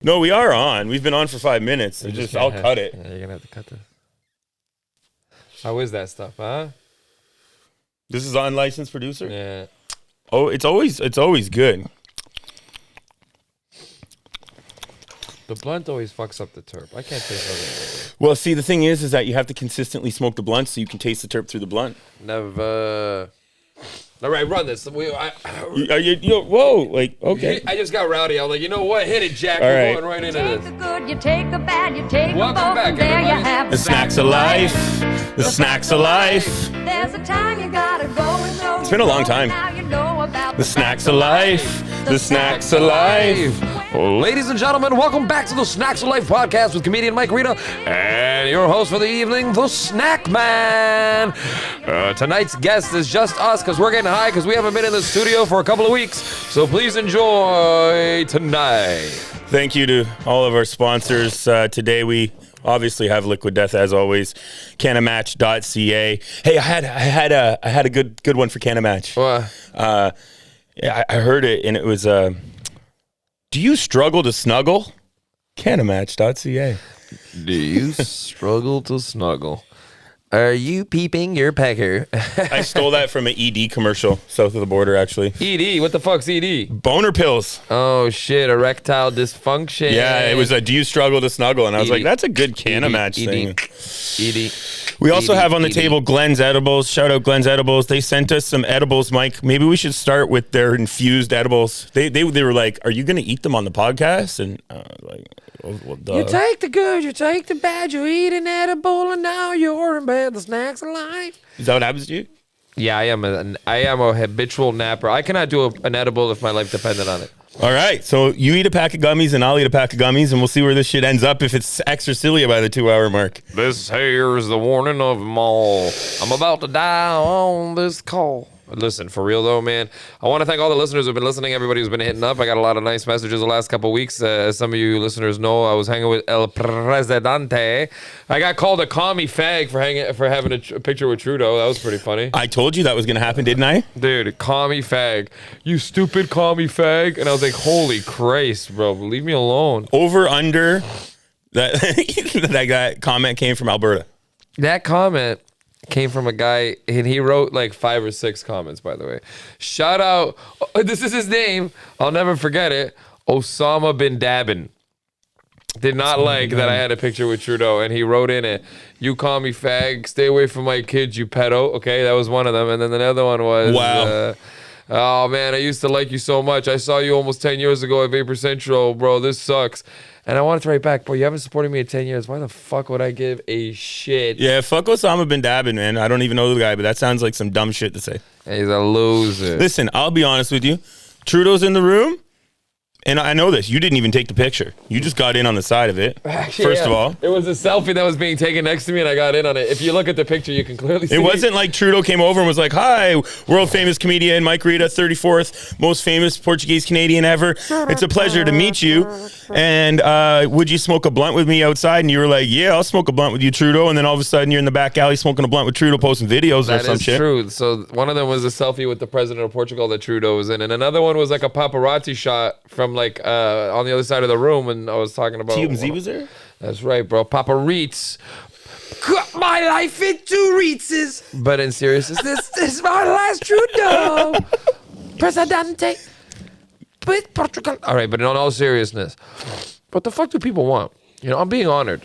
No, we are on. We've been on for 5 minutes. I'll cut it. Yeah, you're gonna have to cut this. How is that stuff, huh? This is unlicensed producer? Yeah. Oh, it's always good. The blunt always fucks up the terp. I can't taste Well, see, the thing is that you have to consistently smoke the blunt so you can taste the terp through the blunt. Never. All right, run this. Whoa, like, okay. I just got rowdy. I was like, you know what? Hit it, Jack. All We're right. going right into this. Take the good, you take the bad, you take Welcome them both, back, and there you everybody. have The snacks of life. The snacks of life. There's a time you gotta go and so It's been a long time. Now you know about The snacks of life. The snacks of life. Ladies and gentlemen, welcome back to the Snacks of Life podcast with comedian Mike Rita and your host for the evening, the Snackman. Tonight's guest is just us because we're getting high because we haven't been in the studio for a couple of weeks. So please enjoy tonight. Thank you to all of our sponsors. Today we obviously have Liquid Death as always. Canamatch.ca. Hey, I had a good one for Canamatch. Yeah, I heard it and it was. Do you struggle to snuggle? Canamatch.ca. Do you struggle to snuggle? Are you peeping your pecker? I stole that from an ED commercial south of the border, actually. ED? What the fuck's ED? Boner pills. Oh shit, erectile dysfunction. Yeah, it was a do you struggle to snuggle? And I was like, that's a good Canamatch thing. ED. We also have on the table Glenn's Edibles. Shout out Glenn's Edibles. They sent us some edibles, Mike. Maybe we should start with their infused edibles. They were like, are you going to eat them on the podcast? And like, well, duh. You take the good, you take the bad, you eat an edible, and now you're in bed. The snacks of life. Is that what happens to you? Yeah, I am a habitual napper. I cannot do an edible if my life depended on it. All right, so you eat a pack of gummies and I'll eat a pack of gummies, and we'll see where this shit ends up if it's extra silly by the 2-hour mark. This here is the warning of them all. I'm about to die on this call. Listen, for real though, man, I want to thank all the listeners who've been listening, everybody who's been hitting up. I got a lot of nice messages the last couple of weeks. As some of you listeners know, I was hanging with El Presidente. I got called a commie fag for having a picture with Trudeau. That was pretty funny. I told you that was going to happen, didn't I? Dude, Commie fag. You stupid commie fag. And I was like, holy Christ, bro, leave me alone. Over, under, that comment came from Alberta. That comment came from a guy, and he wrote like 5 or 6 comments, by the way. Shout out, this is his name, I'll never forget it, Osama bin Dabin. Did not like that I had a picture with Trudeau, and he wrote in it, you call me fag, stay away from my kids, you pedo. Okay, that was one of them. And then another one was, wow. Oh man, I used to like you so much. I saw you almost 10 years ago at Vapor Central, bro. This sucks. And I wanted to write back, bro, you haven't supported me in 10 years. Why the fuck would I give a shit? Yeah, fuck Osama bin Dabin, man. I don't even know the guy, but that sounds like some dumb shit to say. He's a loser. Listen, I'll be honest with you. Trudeau's in the room, and I know this. You didn't even take the picture. You just got in on the side of it. Actually, first of all. It was a selfie that was being taken next to me, and I got in on it. If you look at the picture, you can clearly see. It wasn't like Trudeau came over and was like, hi, world famous comedian Mike Rita, 34th most famous Portuguese Canadian ever. It's a pleasure to meet you. And would you smoke a blunt with me outside? And you were like, yeah, I'll smoke a blunt with you, Trudeau. And then all of a sudden you're in the back alley smoking a blunt with Trudeau, posting videos or some shit. That is true. So one of them was a selfie with the president of Portugal that Trudeau was in. And another one was like a paparazzi shot from like on the other side of the room. And I was talking about... TMZ was there? That's right, bro. Papa Reets. Cut my life into Reetses. But in seriousness, this is my last Trudeau. Presidente. With Portugal. All right, but in all seriousness, what the fuck do people want? You know, I'm being honored.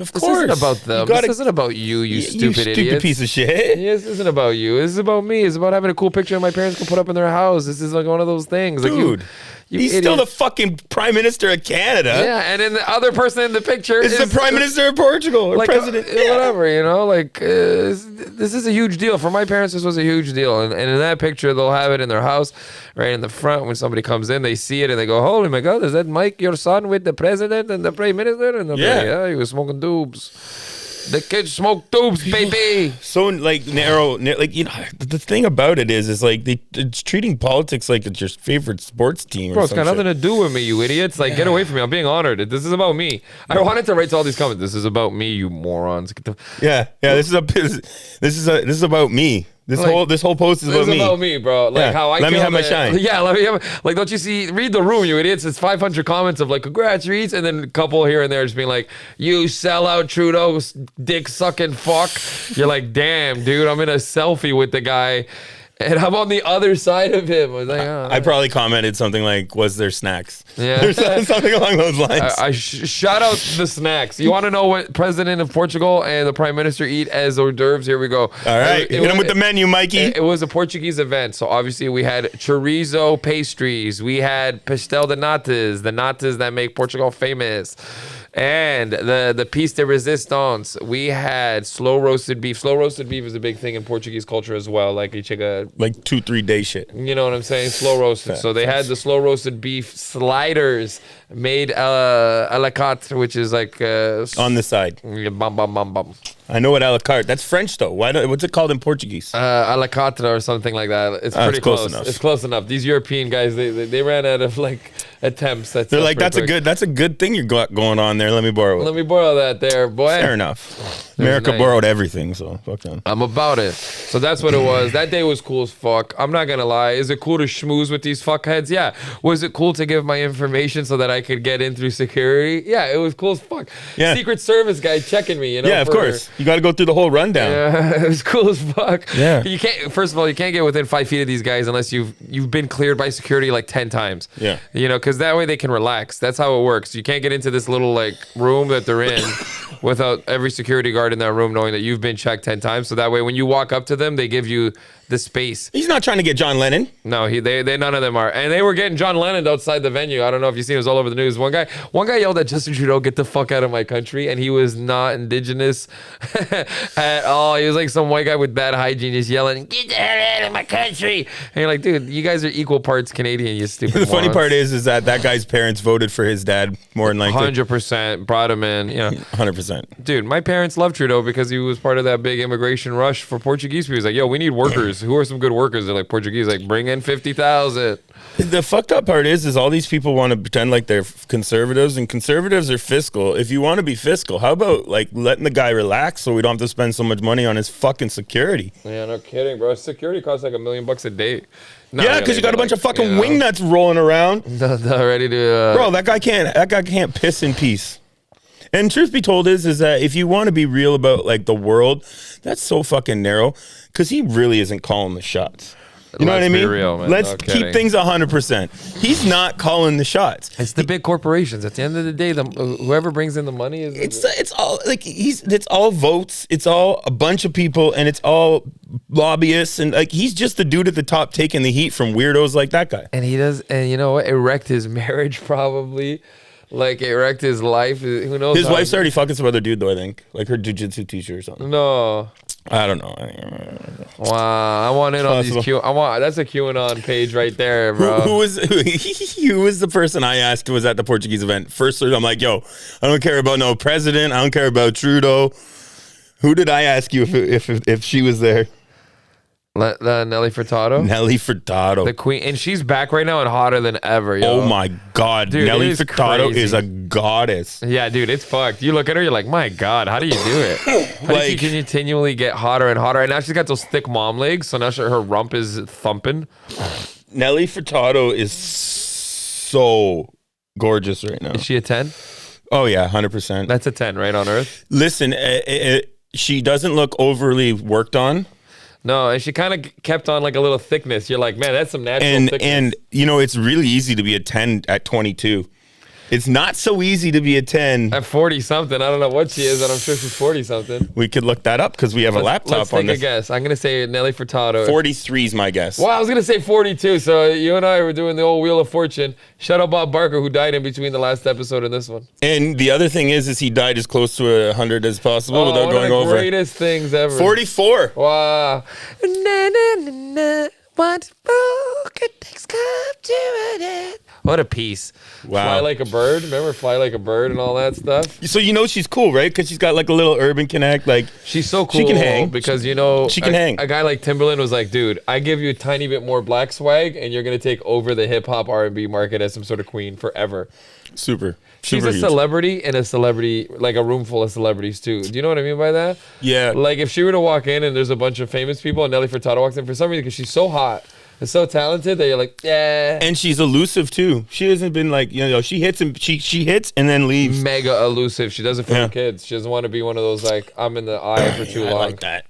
Of This course. isn't about them. This isn't about you, you stupid idiot. You stupid piece of shit. This isn't about you. This is about me. It's about having a cool picture my parents can put up in their house. This is like one of those things. Like Dude. He's idiot. still the fucking Prime Minister of Canada. Yeah, and then the other person in the picture is the Prime Minister of Portugal or like President. Whatever, you know, like this is a huge deal. For my parents, this was a huge deal. And in that picture, they'll have it in their house, right in the front. When somebody comes in, they see it and they go, holy my God, is that Mike, your son, with the President and the Prime Minister? And yeah, he was smoking doobs. The kids smoke tubes, baby. So like narrow, like, you know, the thing about it is like it's treating politics like it's your favorite sports team. Bro, it's got nothing to do with me, you idiots. Like, get away from me. I'm being honored. This is about me. I wanted to write to all these comments. This is about me, you morons. Yeah. This is about me. This whole post is about me. It's about me, bro. Like how I let me have my it. shine. Yeah, let me have. Like, don't you see? Read the room, you idiots. It's 500 comments of like, congrats, Reets, and then a couple here and there just being like, you sellout Trudeau, dick sucking fuck. You're like, damn, dude, I'm in a selfie with the guy. And I'm on the other side of him. I was like, oh, I probably commented something like, was there snacks? Yeah. Something along those lines. I shout out the snacks. You want to know what president of Portugal and the prime minister eat as hors d'oeuvres? Here we go. All right. Hit him with the menu, Mikey. It was a Portuguese event. So obviously we had chorizo pastries. We had pastel de natas, the natas that make Portugal famous. And the piece de resistance, we had slow roasted beef. Slow roasted beef is a big thing in Portuguese culture as well. Like like 2-3 day shit. You know what I'm saying? Slow roasted. So they had the slow roasted beef sliders made a la carte, which is like on the side. Bum, bum, bum, bum. I know what a la carte. That's French though. What's it called in Portuguese? A la carte or something like that. It's pretty close. Enough. It's close enough. These European guys, they ran out of like attempts. They're like, that's a good thing you got going on there. Let me borrow it. Let me borrow that there, boy. Fair enough. America borrowed everything, so fuck them. I'm about it. So that's what it was. That day was cool as fuck. I'm not gonna lie. Is it cool to schmooze with these fuckheads? Yeah. Was it cool to give my information so that I could get in through security? Yeah, it was cool as fuck. Yeah. Secret Service guy checking me, you know? Yeah, of course. You got to go through the whole rundown. Yeah, it was cool as fuck. Yeah. You can't. First of all, you can't get within 5 feet of these guys unless you've been cleared by security like 10 times. Yeah. You know, because that way they can relax. That's how it works. You can't get into this little like room that they're in without every security guard in that room knowing that you've been checked 10 times. So that way, when you walk up to them, they give you the space. He's not trying to get John Lennon. No, they none of them are. And they were getting John Lennon outside the venue. I don't know if you've seen it, was all over the news. One guy yelled at Justin Trudeau, "Get the fuck out of my country," and he was not indigenous at all. He was like some white guy with bad hygiene just yelling, "Get the hell out of my country." And you're like, dude, you guys are equal parts Canadian, you stupid The funny morons. part is that guy's parents voted for his dad more than likely. 100% brought him in. You know, 100%. dude, my parents love Trudeau because he was part of that big immigration rush for Portuguese people. He's like, yo, we need workers. Who are some good workers? They're like, Portuguese, like, bring in 50,000. The fucked up part is all these people want to pretend like they're conservatives, and conservatives are fiscal. If you want to be fiscal, how about like letting the guy relax so we don't have to spend so much money on his fucking security? Yeah, no kidding, bro. Security costs like $1 million a day. Yeah, because you got a bunch of fucking wingnuts rolling around. They're ready to. Bro, that guy can't piss in peace. And truth be told is that if you want to be real about like the world, that's so fucking narrow because he really isn't calling the shots. You know what I mean? Real, man. Let's keep things 100%. He's not calling the shots. It's the big corporations. At the end of the day, whoever brings in the money is. It's all like it's all votes. It's all a bunch of people, and it's all lobbyists, and like he's just the dude at the top taking the heat from weirdos like that guy. And he does, and you know what? It wrecked his marriage probably. Like it wrecked his life. Who knows? His wife's already fucking some other dude though. I think like her jiu-jitsu teacher or something. No. I don't know. Wow, I want in on these that's a QAnon page right there, bro. Who was the person I asked was at the Portuguese event? First, I'm like, yo, I don't care about no president. I don't care about Trudeau. Who did I ask you if she was there? Nelly Furtado. Nelly Furtado. The queen. And she's back right now and hotter than ever, yo. Oh my God. Dude, Nelly Furtado is a goddess. Yeah, dude, it's fucked. You look at her, you're like, my God, how do you do it? How does she continually get hotter and hotter? And now she's got those thick mom legs, so now her rump is thumping. Nelly Furtado is so gorgeous right now. Is she a 10? Oh yeah, 100%. That's a 10, right, on Earth? Listen, she doesn't look overly worked on. No, and she kind of kept on like a little thickness. You're like, man, that's some natural thickness. And you know, it's really easy to be a 10 at 22. It's not so easy to be a 10 at 40 something. I don't know what she is, and I'm sure she's 40 something. We could look that up because we have a laptop let's on take this. a guess. I'm gonna say Nelly Furtado. 43 is my guess. Well, I was gonna say 42. So you and I were doing the old Wheel of Fortune. Shout out Bob Barker, who died in between the last episode and this one. And the other thing is he died as close to 100 as possible without going over. One of the greatest things ever. 44. Wow. Na, na, na, na. Once broke, it takes come to an end. What a piece. Wow. Fly Like a Bird. Remember Fly Like a Bird and all that stuff? So she's cool, right? Because she's got like a little urban connect. Like she's so cool. She can hang. Because, she can hang. A guy like Timberland was like, dude, I give you a tiny bit more black swag and you're going to take over the hip-hop R&B market as some sort of queen forever. Super. She's Super a huge. celebrity and a celebrity, like a room full of celebrities too. Do you know what I mean by that? Yeah. Like if she were to walk in and there's a bunch of famous people and Nelly Furtado walks in for some reason because she's so hot and so talented that you're like, yeah. And she's elusive too. She hasn't been like, she hits and she hits and then leaves. Mega elusive. She does it for her kids. She doesn't want to be one of those like, I'm in the eye for too long. I like that.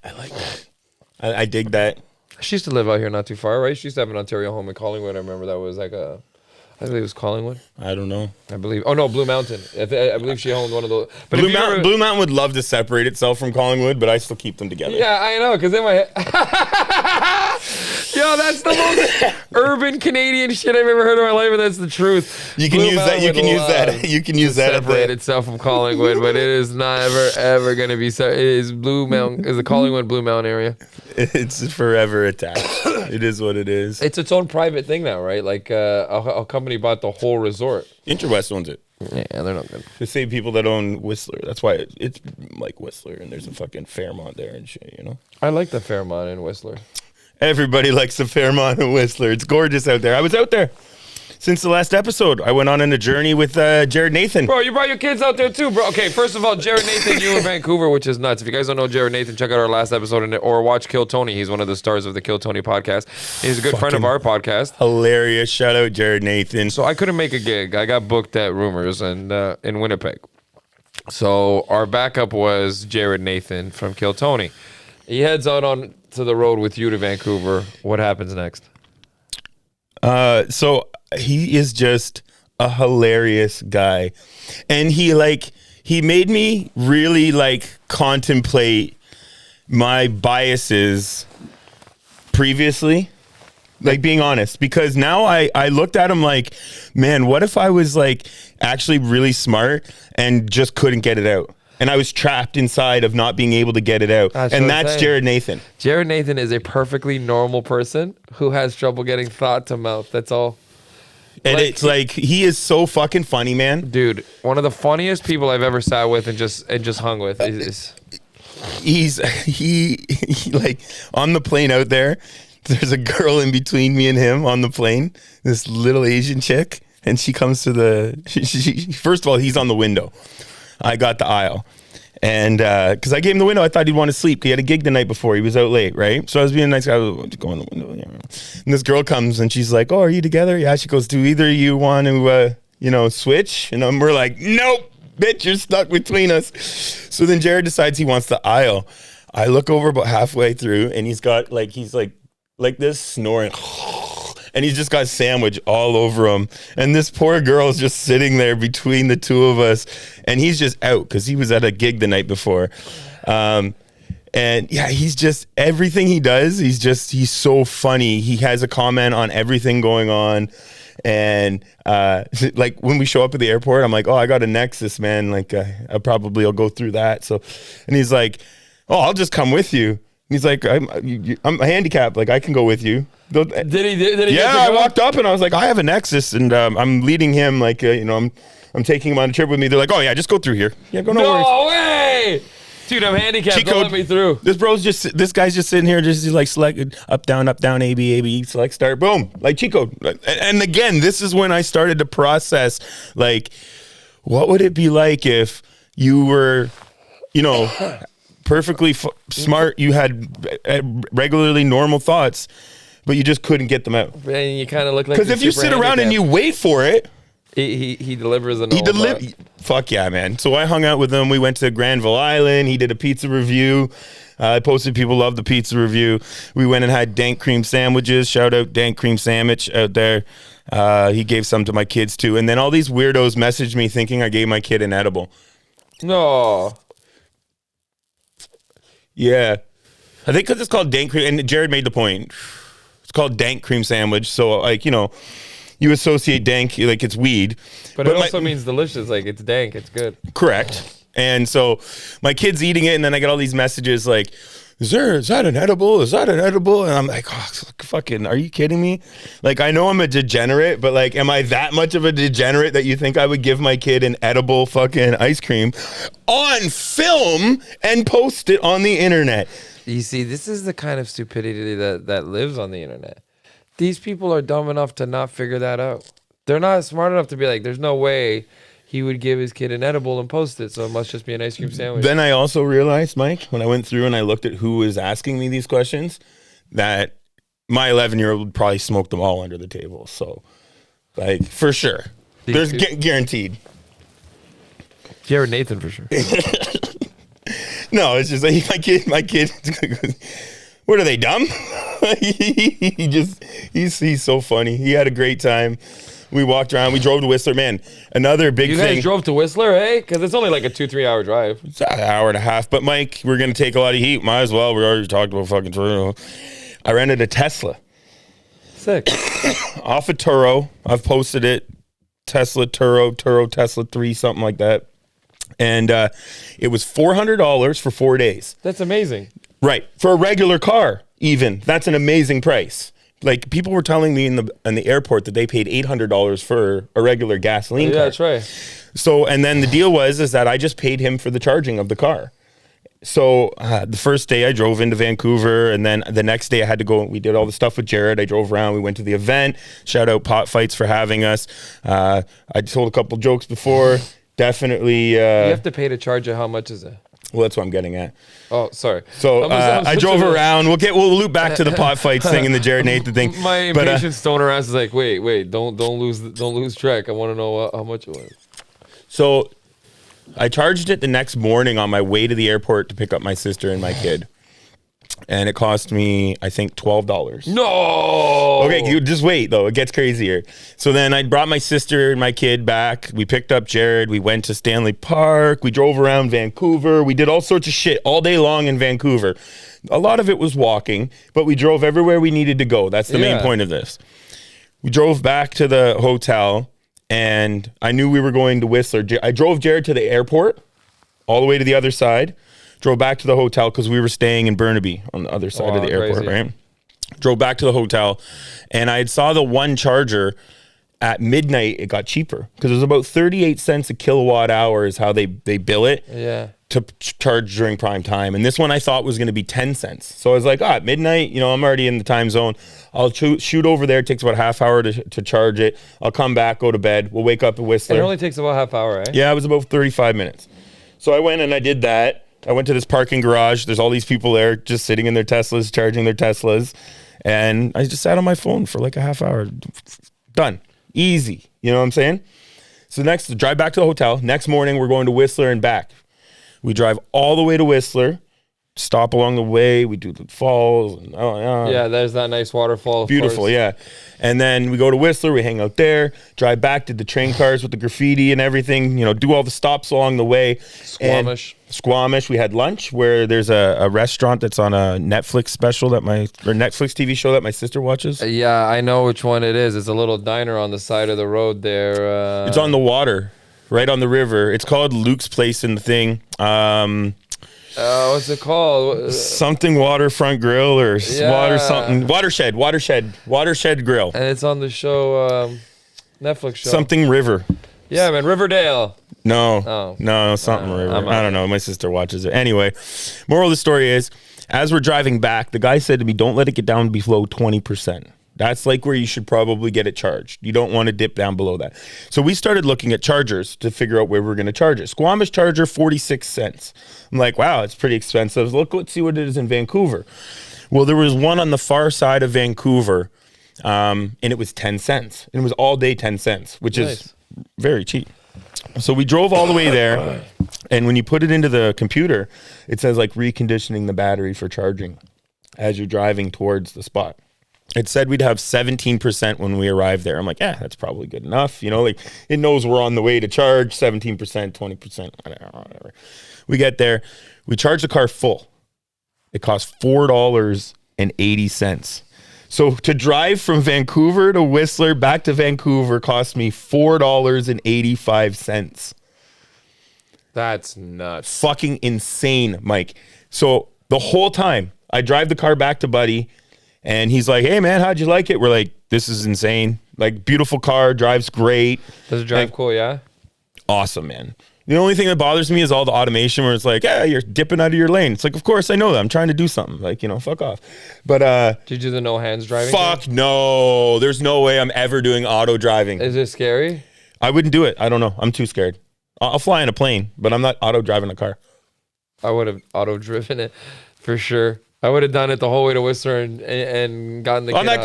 I dig that. She used to live out here not too far, right? She used to have an Ontario home in Collingwood. I remember that was like I believe it was Collingwood. I don't know. I believe. Oh no, Blue Mountain. I believe she owned one of those. But Blue Mountain would love to separate itself from Collingwood, but I still keep them together. Yeah, I know, because in my head. Yo, that's the most urban Canadian shit I've ever heard in my life, and that's the truth. You can use that. You can use that. You can use that. Separate itself from Collingwood, but it is never ever going to be. It is Blue Mountain. Is the Collingwood Blue Mountain area? It's forever attached. It is what it is. It's its own private thing now, right? Like a company bought the whole resort. Interwest owns it. Yeah, they're not good. The same people that own Whistler. That's why it's like Whistler, and there's a fucking Fairmont there and shit. I like the Fairmont in Whistler. Everybody likes the Fairmont and Whistler. It's gorgeous out there. I was out there since the last episode. I went on a journey with Jared Nathan. Bro, you brought your kids out there too, bro. Okay, first of all, Jared Nathan, you in Vancouver, which is nuts. If you guys don't know Jared Nathan, check out our last episode or watch Kill Tony. He's one of the stars of the Kill Tony podcast. He's a good friend of our podcast. Hilarious. Shout out Jared Nathan. So I couldn't make a gig. I got booked at Rumors and in Winnipeg. So our backup was Jared Nathan from Kill Tony. He heads out on to the road with you to Vancouver. What happens next? So he is just a hilarious guy, and he made me really contemplate my biases previously, being honest, because now I looked at him like, man, what if I was actually really smart and just couldn't get it out? And I was trapped inside of not being able to get it out. That's Jared Nathan. Jared Nathan is a perfectly normal person who has trouble getting thought to mouth. That's all. And it's he is so fucking funny, man. Dude, one of the funniest people I've ever sat with and just hung with is he on the plane out there. There's a girl in between me and him on the plane. This little Asian chick, and she comes to first of all, he's on the window. I got the aisle. And because I gave him the window, I thought he'd want to sleep. He had a gig the night before. He was out late, right? So I was being a nice guy. I was going in the window. Yeah. And this girl comes and she's like, oh, are you together? Yeah. She goes, do either of you want to, switch? And we're like, nope, bitch, you're stuck between us. So then Jared decides he wants the aisle. I look over about halfway through and he's got he's like this snoring. And he's just got sandwich all over him. And this poor girl is just sitting there between the two of us. And he's just out because he was at a gig the night before. And yeah, he's just, everything he does, he's so funny. He has a comment on everything going on. And when we show up at the airport, I'm like, oh, I got a Nexus, man. I'll go through that. So, and he's like, oh, I'll just come with you. He's like, I'm handicapped. I can go with you. Did he? Yeah, I walked up and I was like, I have a Nexus, and I'm leading him. I'm taking him on a trip with me. They're like, oh yeah, just go through here. Yeah, go. No way, dude. I'm handicapped. Don't let me through. This guy's just sitting here, just select up, down, A, B, select, start, boom, like cheat code. And again, this is when I started to process, what would it be like if you were, perfectly smart, you had regularly normal thoughts, but you just couldn't get them out. And you kind of look like, because if you sit around and you wait for it, he delivers a normal thought. Fuck yeah, man. So I hung out with him. We went to Granville Island. He did a pizza review. I posted people love the pizza review. We went and had dank cream sandwiches. Shout out dank cream sandwich out there. He gave some to my kids too. And then all these weirdos messaged me thinking I gave my kid an edible. No. Yeah. I think because it's called dank cream, and Jared made the point. It's called dank cream sandwich. So, you associate dank, it's weed. But it also means delicious. It's dank. It's good. Correct. And so my kid's eating it, and then I get all these messages is that an edible? Is that an edible? And I'm like, oh, fucking, are you kidding me? Like, I know I'm a degenerate, but like, am I that much of a degenerate that you think I would give my kid an edible fucking ice cream on film and post it on the internet? You see, this is the kind of stupidity that lives on the internet. These people are dumb enough to not figure that out. They're not smart enough to be like, there's no way he would give his kid an edible and post it, so it must just be an ice cream sandwich. Then I also realized, Mike, when I went through and I looked at who was asking me these questions, that my 11-year-old would probably smoke them all under the table. So, like, for sure. There's guaranteed. Jared Nathan, for sure. No, it's just like my kid, what are they, dumb? He's so funny. He had a great time. We walked around. We drove to Whistler. Man, another big thing. You guys drove to Whistler, eh? Because it's only like a 2-3 hour drive. It's an hour and a half. But, Mike, we're going to take a lot of heat. Might as well. We already talked about fucking Trudeau. I rented a Tesla. Sick. Off of Turo. I've posted it. Tesla, Turo, Tesla 3, something like that. And it was $400 for 4 days. That's amazing. Right. For a regular car, even. That's an amazing price. Like, people were telling me in the airport that they paid $800 for a regular gasoline car. Yeah, that's right. So, and then the deal was that I just paid him for the charging of the car. So the first day I drove into Vancouver, and then the next day I had to go. We did all the stuff with Jared. I drove around. We went to the event. Shout out Pot Fights for having us. I told a couple jokes before. Definitely. You have to pay to charge it. How much is it? Well, that's what I'm getting at. Oh, sorry. So I drove around. We'll loop back to the Pot Fights thing and the Jared Nathan thing. My impatient stoner ass is like, wait, don't lose track. I want to know how much it was. So I charged it the next morning on my way to the airport to pick up my sister and my kid. And it cost me, I think, $12. No! Okay, you just wait, though. It gets crazier. So then I brought my sister and my kid back. We picked up Jared. We went to Stanley Park. We drove around Vancouver. We did all sorts of shit all day long in Vancouver. A lot of it was walking, but we drove everywhere we needed to go. That's the main point of this. We drove back to the hotel, and I knew we were going to Whistler. I drove Jared to the airport, all the way to the other side. Drove back to the hotel because we were staying in Burnaby on the other side of the airport, right? Drove back to the hotel, and I saw the one charger at midnight. It got cheaper because it was about 38 cents a kilowatt hour is how they bill it to charge during prime time. And this one I thought was going to be 10 cents. So I was like, at midnight, I'm already in the time zone. I'll shoot over there. It takes about a half hour to charge it. I'll come back, go to bed. We'll wake up at Whistler. It only takes about half hour, eh? Yeah, it was about 35 minutes. So I went and I did that. I went to this parking garage. There's all these people there just sitting in their Teslas, charging their Teslas. And I just sat on my phone for like a half hour. Done. Easy. You know what I'm saying? So drive back to the hotel. Next morning, we're going to Whistler and back. We drive all the way to Whistler, stop along the way. We do the falls. And, yeah, there's that nice waterfall. Beautiful, yeah. And then we go to Whistler. We hang out there, drive back, did the train cars with the graffiti and everything, do all the stops along the way. Squamish. We had lunch where there's a restaurant that's on a Netflix special Netflix TV show that my sister watches. Yeah, I know which one it is. It's a little diner on the side of the road there. It's on the water, right on the river. It's called Luke's Place in the thing. What's it called? Something Waterfront Grill or Watershed Grill. And it's on the show, Netflix show. Something River. Yeah, man, Riverdale. No, something River. I don't know. My sister watches it. Anyway, moral of the story is, as we're driving back, the guy said to me, don't let it get down below 20%. That's like where you should probably get it charged. You don't want to dip down below that. So we started looking at chargers to figure out where we're going to charge it. Squamish charger, 46 cents. I'm like, wow, it's pretty expensive. Let's see what it is in Vancouver. Well, there was one on the far side of Vancouver, and it was 10 cents. And it was all day 10 cents, which is very cheap. So we drove all the way there, and when you put it into the computer, it says like reconditioning the battery for charging as you're driving towards the spot. It said we'd have 17% when we arrived there. I'm like, that's probably good enough. Like it knows we're on the way to charge 17%, 20%, whatever. We get there. We charge the car full. It costs $4.80. So to drive from Vancouver to Whistler back to Vancouver cost me $4.85. That's nuts. Fucking insane, Mike. So The whole time. I drive the car back to Buddy, and he's like, hey, man, how'd you like it? We're like, this is insane. Like, beautiful car, drives great. Does it drive cool, yeah? Awesome, man. The only thing that bothers me is all the automation where it's like, yeah, you're dipping out of your lane. It's like, of course, I know that. I'm trying to do something. Like, fuck off. But did you do the no hands driving? Fuck no. There's no way I'm ever doing auto driving. Is it scary? I wouldn't do it. I don't know. I'm too scared. I'll fly in a plane, but I'm not auto driving a car. I would have auto driven it for sure. I would have done it the whole way to Whistler and gotten the on that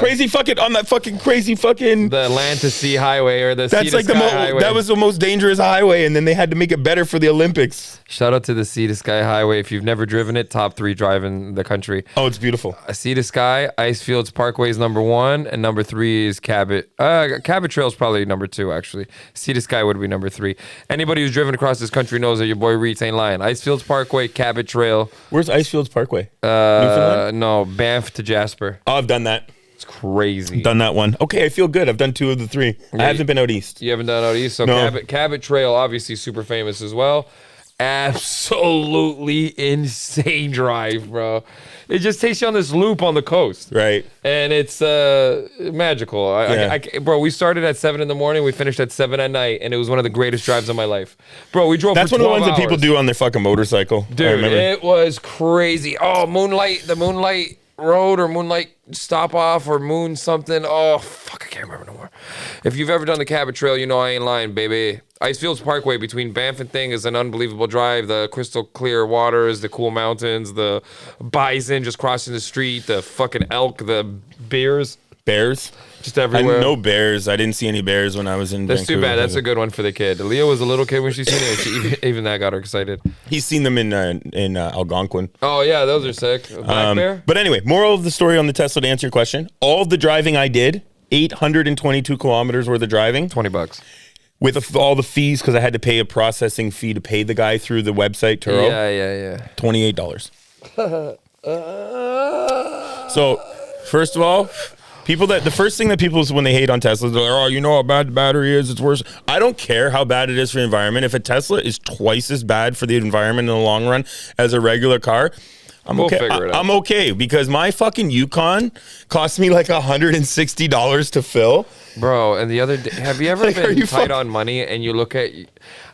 fucking crazy fucking the land to sea highway or the sea to sky highway. That was the most dangerous highway, and then they had to make it better for the Olympics. Shout out to the sea to sky highway. If you've never driven it, top 3 drive in the country. Oh, it's beautiful. Sea to sky, Icefields Parkway is number 1, and number 3 is Cabot. Cabot Trail is probably number 2 actually. Sea to sky would be number 3. Anybody who's driven across this country knows that your boy Reets ain't lying. Icefields Parkway, Cabot Trail. Where's Icefields Parkway? No, Banff to Jasper. Oh, I've done that. It's crazy. Done that one. Okay, I feel good. I've done 2 of the 3. I haven't been out east. You haven't done out east? So no. Cabot Trail, obviously super famous as well. Absolutely insane drive, bro. It just takes you on this loop on the coast. Right. And it's magical. Bro, we started at 7 in the morning. We finished at 7 at night. And it was one of the greatest drives of my life. Bro, we drove That's for 12 one of the ones hours. that people do on their fucking motorcycle. Dude, it was crazy. Oh, the Moonlight Road or Moonlight Stop Off or Moon something. Oh, fuck, I can't remember no more. If you've ever done the Cabot Trail, you know I ain't lying, baby. Icefields Parkway between Banff and Thing is an unbelievable drive. The crystal clear waters, the cool mountains, the bison just crossing the street, the fucking elk, the bears. Bears? Just everywhere. No bears. I didn't see any bears when I was in That's Vancouver. too bad. That's a good one for the kid. Leah was a little kid when she seen it. Even that got her excited. He's seen them in Algonquin. Oh, yeah. Those are sick. Black bear? But anyway, moral of the story on the Tesla, to answer your question, all of the driving I did, 822 kilometers worth of driving. $20. With all the fees, because I had to pay a processing fee to pay the guy through the website, Turo. Yeah. $28. So, first of all, the first thing that people, when they hate on Tesla, they're like, oh, you know how bad the battery is, it's worse. I don't care how bad it is for the environment. If a Tesla is twice as bad for the environment in the long run as a regular car, I'm okay. I'm okay, because my fucking Yukon cost me like $160 to fill. Bro, and the other day, have you ever been tight on money and you look at,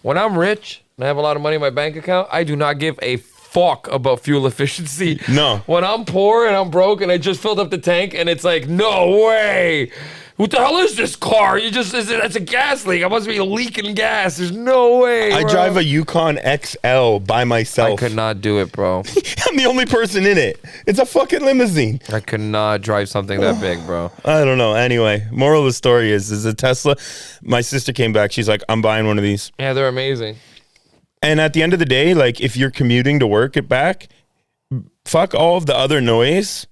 when I'm rich and I have a lot of money in my bank account, I do not give a fuck about fuel efficiency. No. When I'm poor and I'm broke and I just filled up the tank and it's like, no way. What the hell is this car? That's a gas leak. I must be leaking gas. There's no way, bro. I drive a Yukon XL by myself. I could not do it, bro. I'm the only person in it. It's a fucking limousine. I could not drive something that big, bro. I don't know. Anyway, moral of the story is a Tesla. My sister came back. She's like, I'm buying one of these. Yeah, they're amazing. And at the end of the day, like, if you're commuting to work it back, fuck all of the other noise.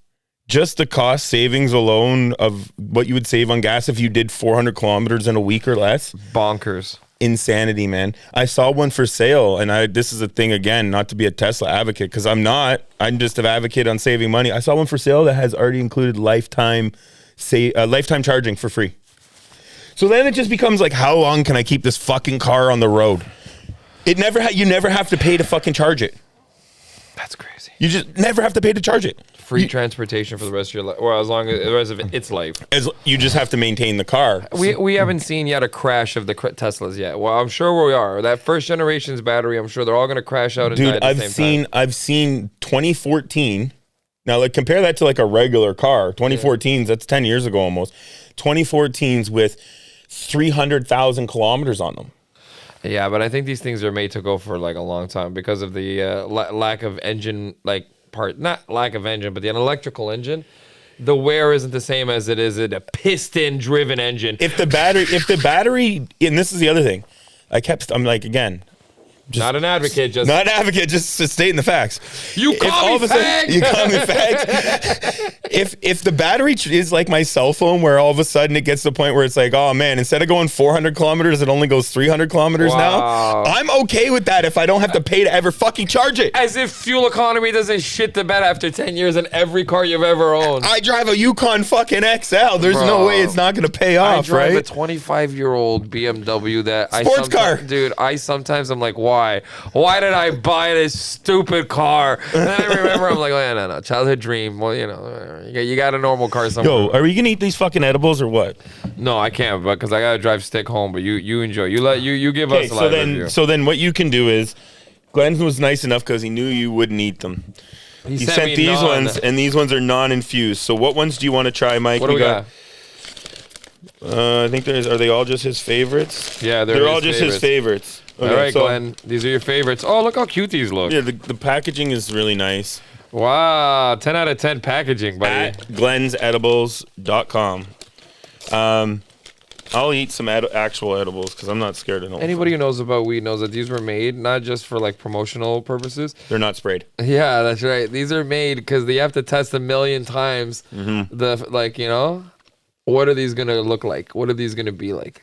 Just the cost savings alone of what you would save on gas if you did 400 kilometers in a week or less. Bonkers. Insanity, man. I saw one for sale, and this is a thing, again, not to be a Tesla advocate, because I'm not. I'm just an advocate on saving money. I saw one for sale that has already included lifetime charging for free. So then it just becomes like, how long can I keep this fucking car on the road? You never have to pay to fucking charge it. That's crazy. You just never have to pay to charge it. Free transportation for the rest of your life, or as long as the rest of its life. As you just have to maintain the car. We haven't seen yet a crash of the Teslas yet. Well, I'm sure we are. That first generation's battery, I'm sure they're all going to crash out and die at the same time. I've seen 2014. Now, like, compare that to like a regular car. 2014s, that's 10 years ago almost. 2014s with 300,000 kilometers on them. Yeah, but I think these things are made to go for like a long time because of the lack of engine, not lack of engine, but the electrical engine. The wear isn't the same as it is in a piston-driven engine. If the battery, and this is the other thing, I'm like, again, not an advocate, just not an advocate, just stating the facts. You call me fag. You call me fag. If the battery is like my cell phone, where all of a sudden it gets to the point where it's like, oh man, instead of going 400 kilometers, it only goes 300 kilometers now. I'm okay with that if I don't have to pay to ever fucking charge it. As if fuel economy doesn't shit the bed after 10 years in every car you've ever owned. I drive a Yukon fucking XL. There's no way it's not going to pay off, right? I drive a 25-year-old BMW that sports car. Dude, I'm like, why why. Why did I buy this stupid car? And I remember I'm like, oh, yeah, no, childhood dream. Well, you know, you got a normal car somewhere. Yo, are we gonna eat these fucking edibles or what? No, I can't, because I gotta drive stick home. But you enjoy. You give us a live review. So then what you can do is, Glenn was nice enough because he knew you wouldn't eat them. He sent me these ones, and these ones are non-infused. So what ones do you want to try, Mike? What do we got? I think are they all just his favorites? Yeah, they're all just his favorites. Okay, all right, so, Glenn, these are your favorites. Oh, look how cute these look. Yeah, the packaging is really nice. Wow, 10 out of 10 packaging, buddy. At glensedibles.com. I'll eat some actual edibles because I'm not scared of them. Anybody who knows about weed knows that these were made not just for like promotional purposes. They're not sprayed. Yeah, that's right. These are made because they have to test a million times. What are these gonna look like? What are these gonna be like?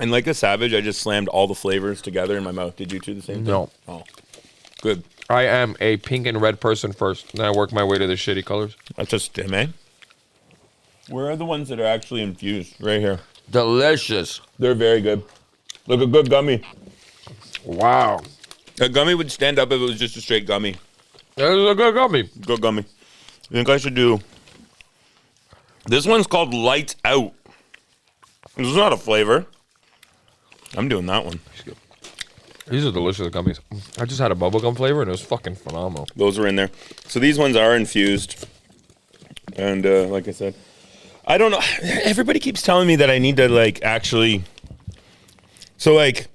And like a savage, I just slammed all the flavors together in my mouth. Did you do the same thing? No. Oh, good. I am a pink and red person first. Then I work my way to the shitty colors. That's just him, eh? Where are the ones that are actually infused? Right here. Delicious. They're very good. Look, a good gummy. Wow. A gummy would stand up if it was just a straight gummy. That is a good gummy. Good gummy. I think I should do... This one's called Lights Out. This is not a flavor. I'm doing that one. These are delicious gummies. I just had a bubblegum flavor and it was fucking phenomenal. Those were in there. So these ones are infused. And like I said, I don't know. Everybody keeps telling me that I need to like actually... So like...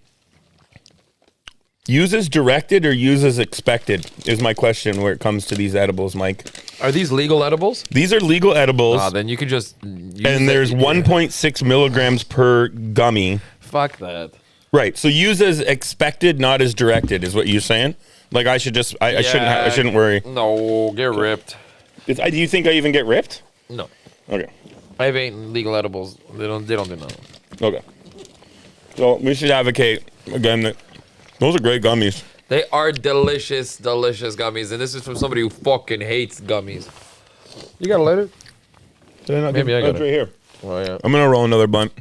Use as directed or use as expected is my question where it comes to these edibles, Mike. Are these legal edibles? These are legal edibles. Then you could just use and there's 1.6 milligrams per gummy. Fuck that. Right. So use as expected, not as directed, is what you're saying? Like I should just, I shouldn't worry. No, get ripped. Do you think I even get ripped? No. Okay. I have 8 legal edibles. They don't do nothing. Okay. So we should advocate again that those are great gummies. They are delicious, delicious gummies, and this is from somebody who fucking hates gummies. You got a lighter? Maybe I got it. Right here. Oh, yeah. I'm gonna roll another blunt.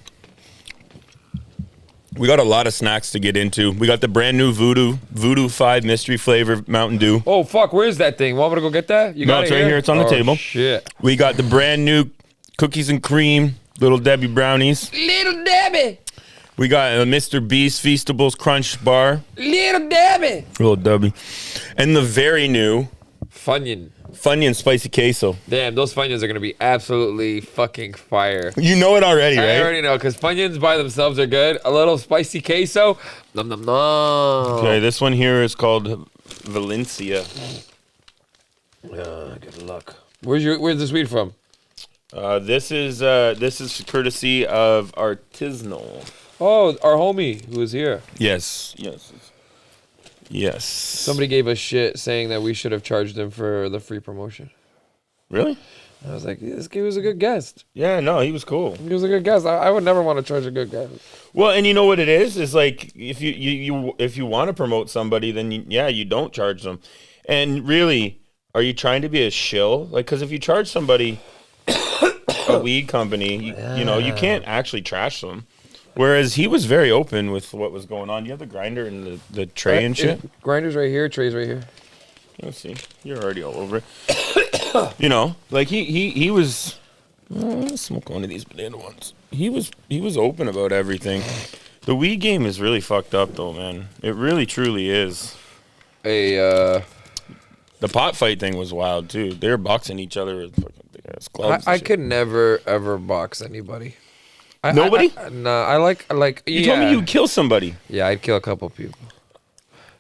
We got a lot of snacks to get into. We got the brand new Voodoo 5 mystery flavor Mountain Dew. Oh fuck, where's that thing? Want me to go get that? You got it right here. It's on the table. Shit. We got the brand new cookies and cream Little Debbie brownies. Little Debbie. We got a Mr. Beast Feastables Crunch Bar. Little Debbie. Little Debbie. And the very new Funyun Spicy Queso. Damn, those Funyuns are going to be absolutely fucking fire. You know it already, right? I already know, because Funyuns by themselves are good. A little Spicy Queso. Nom nom nom. Okay, this one here is called Valencia. Good luck. Where's this weed from? This is courtesy of Artisanal. Oh, our homie who was here. Yes. Somebody gave us shit saying that we should have charged him for the free promotion. Really? I was like, this guy was a good guest. Yeah, no, he was cool. He was a good guest. I would never want to charge a good guest. Well, and you know what it is like if you want to promote somebody, then you don't charge them. And really, are you trying to be a shill? Like, because if you charge somebody a weed company, you know, you can't actually trash them. Whereas he was very open with what was going on. You have the grinder and the tray and shit. Grinder's right here, tray's right here. Let's see. You're already all over it. You know, like he was. Let's smoke one of these banana ones. He was open about everything. The weed game is really fucked up though, man. It really truly is. The pot fight thing was wild too. They were boxing each other with fucking big ass gloves. I could never ever box anybody. Nobody? No, I like. You told me you'd kill somebody. Yeah, I'd kill a couple people.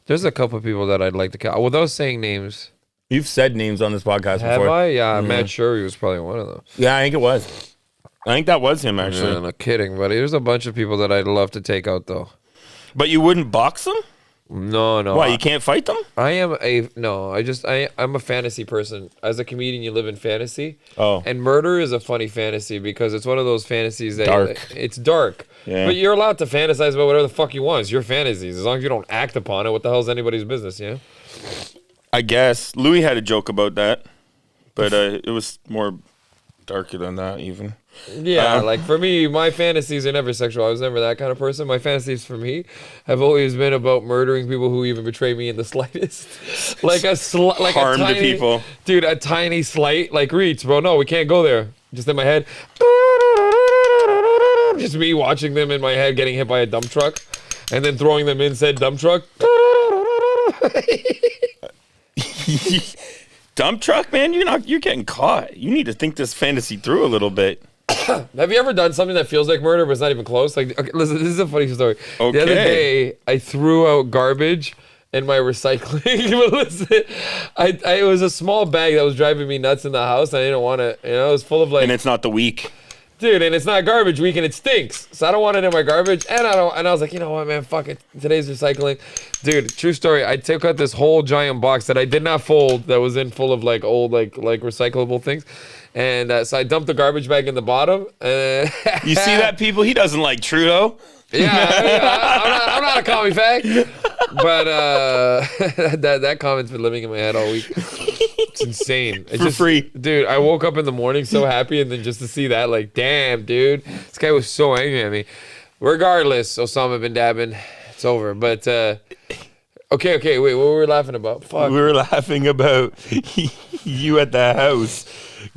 There's a couple people that I'd like to kill. Without saying names. You've said names on this podcast Have before. I? Yeah, Matt Shurey was probably one of them. Yeah, I think it was. I think that was him actually. Yeah, no kidding, buddy. There's a bunch of people that I'd love to take out though. But you wouldn't box them? No. Why? You can't fight them? I'm a fantasy person. As a comedian, you live in fantasy. Oh. And murder is a funny fantasy because it's one of those fantasies that dark. It's dark. Yeah. But you're allowed to fantasize about whatever the fuck you want. It's your fantasies. As long as you don't act upon it, what the hell is anybody's business, yeah? I guess. Louis had a joke about that. But it was more darker than that even. Yeah, like for me, my fantasies are never sexual. I was never that kind of person. My fantasies for me have always been about murdering people who even betray me in the slightest. Like Harm a tiny, to people. Dude, a tiny slight, like Reets, bro. No, we can't go there. Just in my head. Just me watching them in my head getting hit by a dump truck and then throwing them in said dump truck. Dump truck, man, you're getting caught. You need to think this fantasy through a little bit. Have you ever done something that feels like murder but it's not even close? Like, okay, listen, this is a funny story. Okay. The other day, I threw out garbage in my recycling. But listen, it was a small bag that was driving me nuts in the house. And I didn't want it. You know, it was full of like. And it's not the week. Dude, and it's not garbage week and it stinks. So I don't want it in my garbage. And I was like, you know what, man, fuck it. Today's recycling. Dude, true story. I took out this whole giant box that I did not fold that was in full of like old like recyclable things. And so I dumped the garbage bag in the bottom. You see that, people? He doesn't like Trudeau. Yeah, I'm not a commie fag. But that comment's been living in my head all week. It's insane. For free. Dude, I woke up in the morning so happy, and then just to see that, like, damn, dude. This guy was so angry at me. Regardless, Osama bin Laden, it's over. But, okay, wait, what were we laughing about? Fuck. We were laughing about you at the house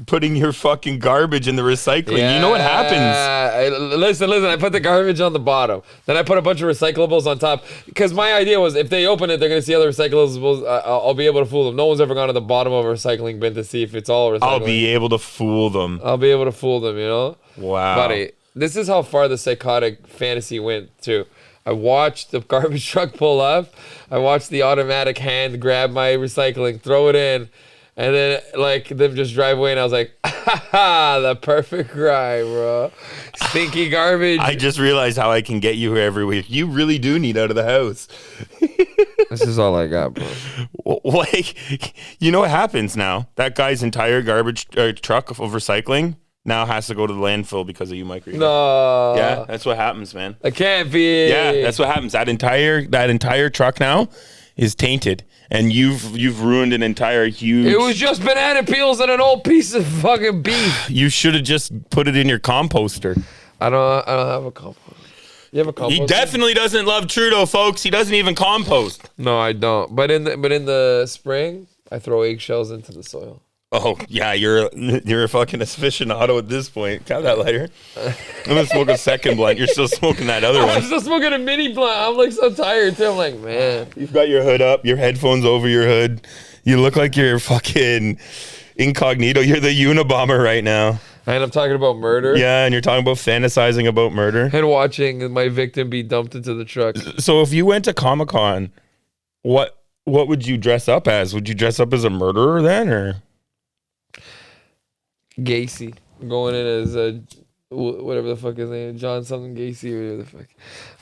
putting your fucking garbage in the recycling. You know what happens? Listen, I put the garbage on the bottom. Then I put a bunch of recyclables on top. Because my idea was if they open it, they're going to see other recyclables. I'll be able to fool them. No one's ever gone to the bottom of a recycling bin to see if it's all recycling. I'll be able to fool them, you know? Wow. Buddy, this is how far the psychotic fantasy went, too. I watched the garbage truck pull up. I watched the automatic hand grab my recycling, throw it in. And then, like, them just drive away, and I was like, ha, the perfect cry, bro. Stinky garbage. I just realized how I can get you here every week. You really do need out of the house. This is all I got, bro. Like, you know what happens now? That guy's entire garbage truck of recycling now has to go to the landfill because of you, Mike Rita. No. Yeah, that's what happens, man. I can't be. Yeah, that's what happens. That entire truck now is tainted. And you've ruined an entire huge. It was just banana peels and an old piece of fucking beef. You should have just put it in your composter. I don't have a compost. You have a compost? He definitely doesn't love Trudeau, folks. He doesn't even compost. No, I don't. But in the spring, I throw eggshells into the soil. Oh yeah, you're a fucking aficionado at this point. Have that lighter. I'm gonna smoke a second blunt. You're still smoking that other one. I'm still smoking a mini blunt. I'm like so tired too. I'm like, man. You've got your hood up, your headphones over your hood. You look like you're fucking incognito. You're the Unabomber right now. And I'm talking about murder. Yeah, and you're talking about fantasizing about murder. And watching my victim be dumped into the truck. So if you went to Comic-Con, what would you dress up as? Would you dress up as a murderer then, or? Gacy. Going in as whatever the fuck his name, John something Gacy or whatever the fuck.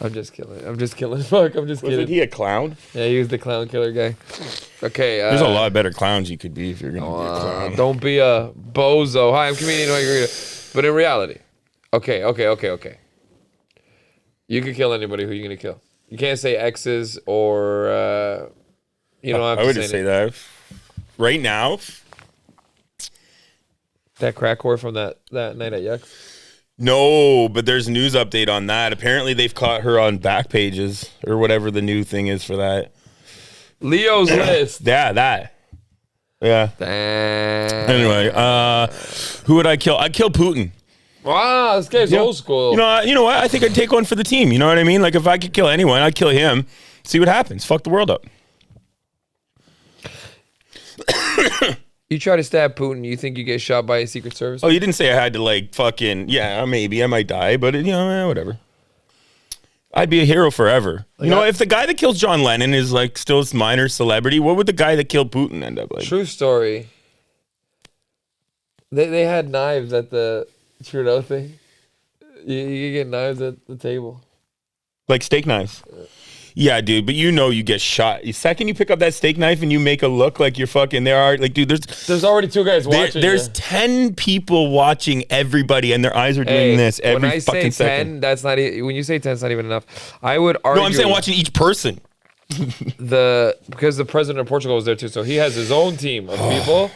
I'm just kidding. Fuck, I'm just kidding. Wasn't he a clown? Yeah, he was the clown killer guy. Okay. There's a lot better clowns you could be if you're gonna be a clown. Don't be a bozo. Hi, I'm comedian Mike Rita. But in reality, okay. You could kill anybody. Who you gonna kill? You can't say exes or you don't have to I wouldn't say that. Right now. That crack whore from that night at Yuck. No, but there's a news update on that. Apparently they've caught her on back pages or whatever the new thing is for that. Leo's list. Yeah, that. Yeah. Damn. Anyway, who would I kill? I'd kill Putin. Wow, this guy's old school. You know what? I think I'd take one for the team. You know what I mean? Like if I could kill anyone, I'd kill him. See what happens. Fuck the world up. You try to stab Putin, you think you get shot by a Secret Service? Oh, you didn't say I had to like fucking, yeah, maybe I might die, but whatever. I'd be a hero forever. Like, if the guy that kills John Lennon is like still a minor celebrity, what would the guy that killed Putin end up like? True story. They had knives at the Trudeau thing. You get knives at the table. Like steak knives. Yeah, dude, but you get shot. The second you pick up that steak knife and you make a look like you're fucking, there's already 2 guys watching. There's 10 people watching everyone, and their eyes are doing this every fucking second. When I say 10, that's not when you say 10, it's not even enough. I would argue. No, I'm saying watching each person. Because the president of Portugal was there too, so he has his own team of people.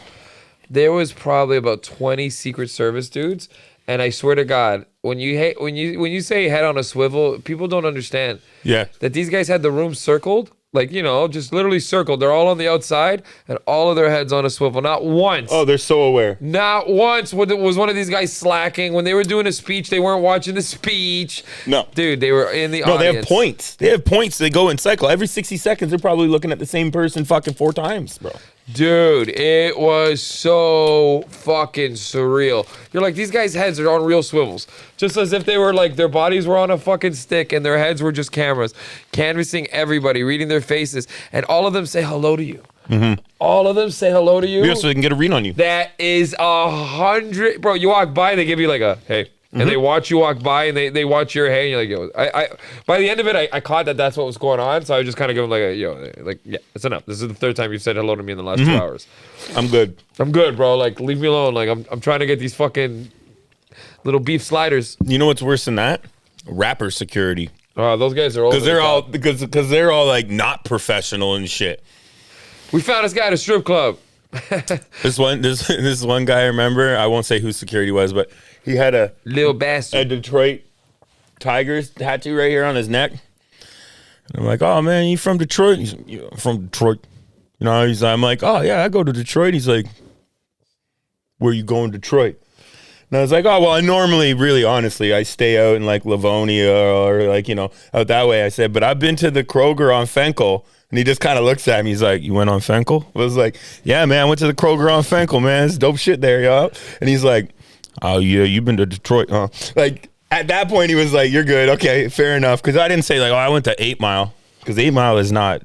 there was probably about 20 Secret Service dudes, and I swear to God, when you say head on a swivel, people don't understand. Yeah. That these guys had the room circled, like, you know, just literally circled. They're all on the outside, and all of their heads on a swivel. Not once. Oh, they're so aware. Not once was one of these guys slacking. When they were doing a speech, they weren't watching the speech. No. Dude, they were in the audience. No, they have points. They have points. They go in cycle. Every 60 seconds, they're probably looking at the same person fucking 4 times, bro. Dude, it was so fucking surreal. You're like, these guys' heads are on real swivels. Just as if they were like, their bodies were on a fucking stick and their heads were just cameras. Canvassing everybody, reading their faces. And all of them say hello to you. Mm-hmm. All of them say hello to you. Yeah, so they can get a read on you. That is 100. Bro, you walk by, they give you like a, hey. And they watch you walk by, and they watch your hair, and you're like, yo. I by the end of it, I caught that that's what was going on, so I just kind of give them like a, yo, like, yeah, it's enough. This is the 3rd time you've said hello to me in the last 2 hours. I'm good. I'm good, bro. Like, leave me alone. Like, I'm trying to get these fucking little beef sliders. You know what's worse than that? Rapper security. Those guys are over because they're all like not professional and shit. We found this guy at a strip club. This one guy, I remember, I won't say who security was, but he had a little bastard, a Detroit Tigers tattoo right here on his neck. And I'm like, oh man, you from Detroit? He's like, yeah, I'm from Detroit. You know, I'm like, oh yeah, I go to Detroit. He's like, where you going, Detroit? And I was like, oh well, I normally, really honestly, I stay out in like Livonia or like, you know, out that way. I said, but I've been to the Kroger on Fenkel. And he just kind of looks at me. He's like, you went on Fenkel? I was like, yeah, man, I went to the Kroger on Fenkel, man. It's dope shit there, y'all. And he's like, oh, yeah, you've been to Detroit, huh? Like, at that point, he was like, you're good. Okay, fair enough. Because I didn't say, like, oh, I went to 8 Mile. Because 8 Mile is not.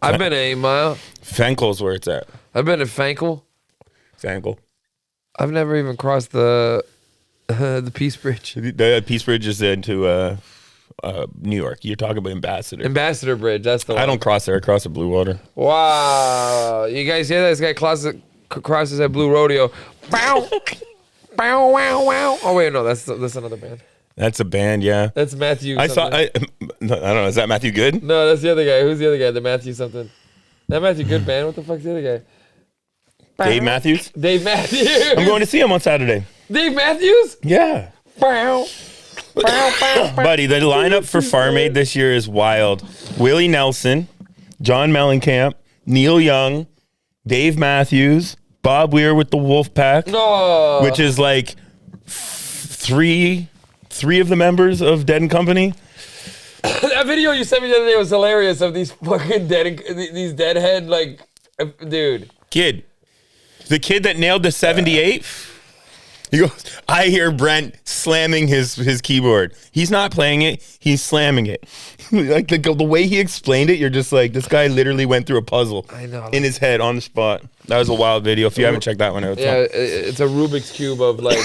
I've been to 8 Mile. Fenkel's where it's at. I've been to Fenkel. Fenkel. I've never even crossed the Peace Bridge. The Peace Bridge is into New York. You're talking about Ambassador Bridge. That's the one. I don't cross there. I cross the Blue Water. Wow. You guys hear that? This guy crosses at Blue Rodeo. Bow. Bow, wow, wow. Oh, wait, no. That's another band. That's a band, yeah. That's Matthew I don't know. Is that Matthew Good? No, that's the other guy. Who's the other guy? The Matthew something. That Matthew Good band? What the fuck's the other guy? Dave Matthews? Dave Matthews. I'm going to see him on Saturday. Dave Matthews? Yeah. Bow. Buddy, the lineup for Farm Aid this year is wild. Willie Nelson, John Mellencamp, Neil Young, Dave Matthews, Bob Weir with the Wolfpack, which is like three of the members of Dead & Company. That video you sent me the other day was hilarious of these fucking these deadhead, like, dude. The kid that nailed the 78. He goes, I hear Brent slamming his keyboard. He's not playing it. He's slamming it. Like the way he explained it, you're just like, this guy literally went through a puzzle. I know. In his head on the spot. That was a wild video. If you haven't checked that one out. Yeah, it's a Rubik's Cube of like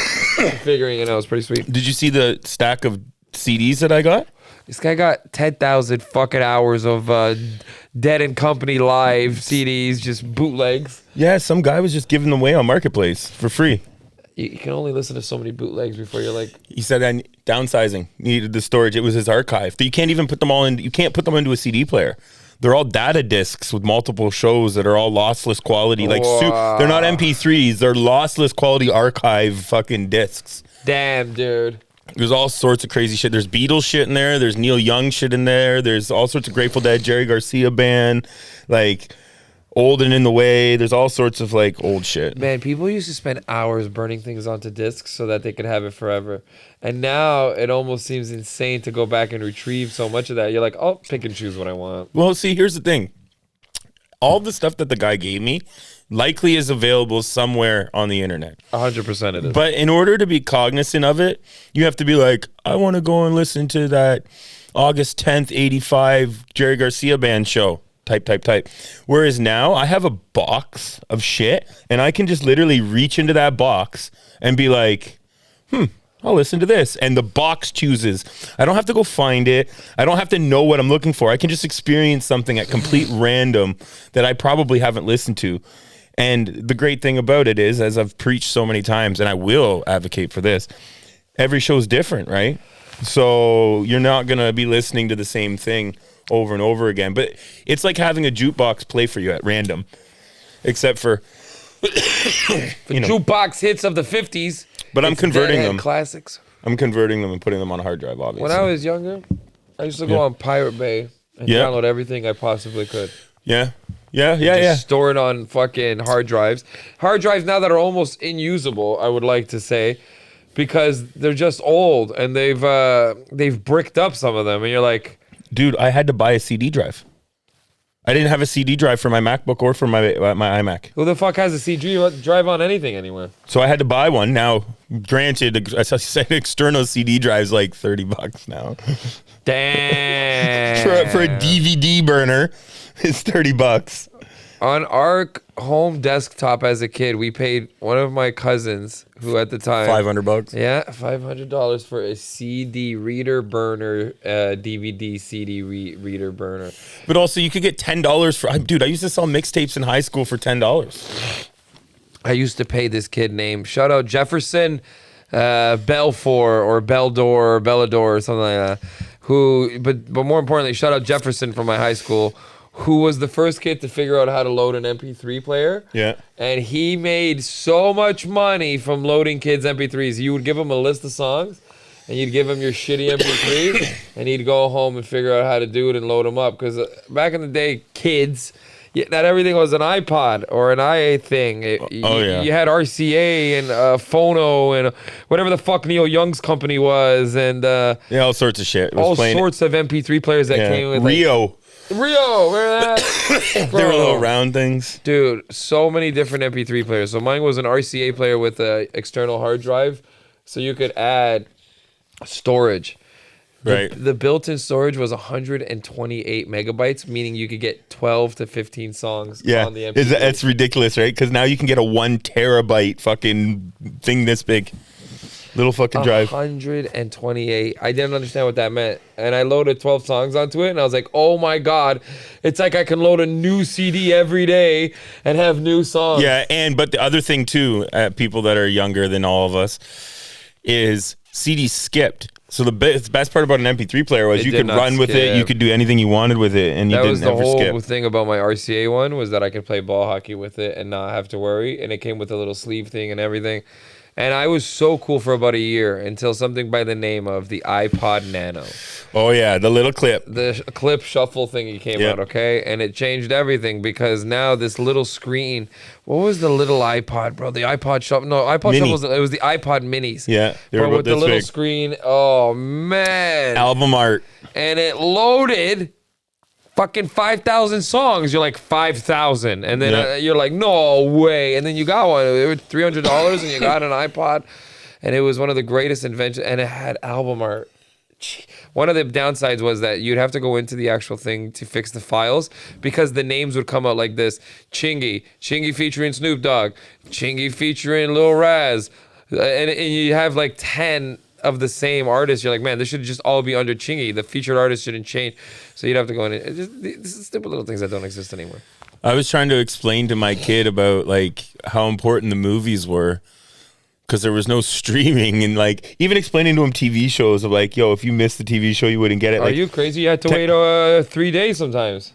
figuring it out. It's pretty sweet. Did you see the stack of CDs that I got? This guy got 10,000 fucking hours of Dead & Company live CDs, just bootlegs. Yeah, some guy was just giving them away on Marketplace for free. You can only listen to so many bootlegs before you're like. He said that downsizing needed the storage. It was his archive. You can't even put them all in. You can't put them into a CD player. They're all data discs with multiple shows that are all lossless quality. Like they're not MP3s. They're lossless quality archive fucking discs. Damn, dude. There's all sorts of crazy shit. There's Beatles shit in there. There's Neil Young shit in there. There's all sorts of Grateful Dead, Jerry Garcia band, like Old and in the Way. There's all sorts of like old shit. Man, people used to spend hours burning things onto discs so that they could have it forever. And now it almost seems insane to go back and retrieve so much of that. You're like, I'll pick and choose what I want. Well, see, here's the thing. All the stuff that the guy gave me likely is available somewhere on the internet. 100% it is. But in order to be cognizant of it, you have to be like, I want to go and listen to that August 10th, 85 Jerry Garcia band show. Type. Whereas now I have a box of shit and I can just literally reach into that box and be like, I'll listen to this. And the box chooses. I don't have to go find it. I don't have to know what I'm looking for. I can just experience something at complete random that I probably haven't listened to. And the great thing about it is, as I've preached so many times, and I will advocate for this, every show is different, right? So you're not going to be listening to the same thing over and over again. But it's like having a jukebox play for you at random. Except for Jukebox hits of the 50s. But I'm converting them. Classics. I'm converting them and putting them on a hard drive, obviously. When I was younger, I used to go on Pirate Bay and download everything I possibly could. Yeah. Store it on fucking hard drives. Hard drives now that are almost unusable, I would like to say, because they're just old and they've bricked up some of them, and you're like, dude, I had to buy a CD drive. I didn't have a CD drive for my MacBook or for my iMac. Who the fuck has a CD drive on anything anywhere? So I had to buy one. Now, granted, I said external CD drive's like $30 now. Damn. for a DVD burner, it's $30. On our home desktop as a kid, we paid one of my cousins, who at the time $500. Yeah, $500 for a CD reader burner, DVD CD reader burner. But also, you could get $10 for. Dude, I used to sell mixtapes in high school for $10. I used to pay this kid named, shout out Jefferson Belfour or Beldor or Bellador or something like that. But more importantly, shout out Jefferson from my high school, who was the first kid to figure out how to load an MP3 player. Yeah. And he made so much money from loading kids' MP3s. You would give him a list of songs, and you'd give him your shitty MP3, and he'd go home and figure out how to do it and load them up. Because back in the day, kids, not everything was an iPod or an IA thing. You had RCA and Phono and whatever the fuck Neil Young's company was. And all sorts of shit. All sorts of MP3 players that came with Rio, where that? They were little round things. Dude, so many different MP3 players. So mine was an RCA player with an external hard drive. So you could add storage. Right. The built-in storage was 128 megabytes, meaning you could get 12 to 15 songs on the MP3. That's ridiculous, right? Because now you can get a 1 terabyte fucking thing this big. Little fucking drive. 128. I didn't understand what that meant. And I loaded 12 songs onto it, and I was like, oh my God. It's like I can load a new CD every day and have new songs. Yeah, but the other thing too, people that are younger than all of us, is CDs skipped. So the best part about an MP3 player was you could run with it, you could do anything you wanted with it, and you didn't ever skip. That was the whole thing about my RCA one, was that I could play ball hockey with it and not have to worry. And it came with a little sleeve thing and everything. And I was so cool for about a year until something by the name of the iPod Nano. Oh, yeah, the little clip. The clip shuffle thingy came out, okay? And it changed everything, because now this little screen... What was the little iPod, bro? The iPod shuffle... No, iPod shuffle, it was the iPod minis. Yeah. But with the little screen... Oh, man. Album art. And it loaded... fucking 5,000 songs. You're like, 5,000. And then you're like, no way. And then you got one. It was $300 and you got an iPod. And it was one of the greatest inventions. And it had album art. One of the downsides was that you'd have to go into the actual thing to fix the files, because the names would come out like this. Chingy featuring Snoop Dogg. Chingy featuring Lil Raz. And you have like 10 of the same artist. You're like, man, this should just all be under Chingy. The featured artist shouldn't change. So you'd have to go in. This is simple little things that don't exist anymore. I was trying to explain to my kid about like how important the movies were, because there was no streaming, and like even explaining to him TV shows of like, yo, if you missed the TV show, you wouldn't get it. Are like, you crazy? You had to wait 3 days sometimes.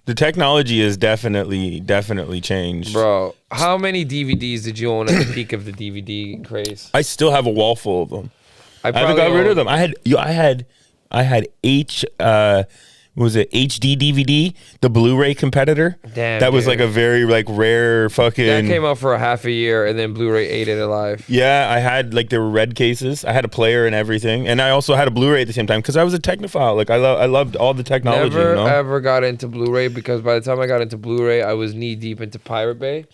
The technology has definitely changed. Bro, how many DVDs did you own at the peak of the DVD craze? I still have a wall full of them. I haven't got rid of them. I had HD DVD, the Blu-ray competitor. Damn, that was like a very like rare fucking. That came out for a half a year, and then Blu-ray ate it alive. Yeah, I had like, there were red cases. I had a player and everything, and I also had a Blu-ray at the same time, because I was a technophile. Like I loved all the technology. Never ever got into Blu-ray, because by the time I got into Blu-ray, I was knee deep into Pirate Bay.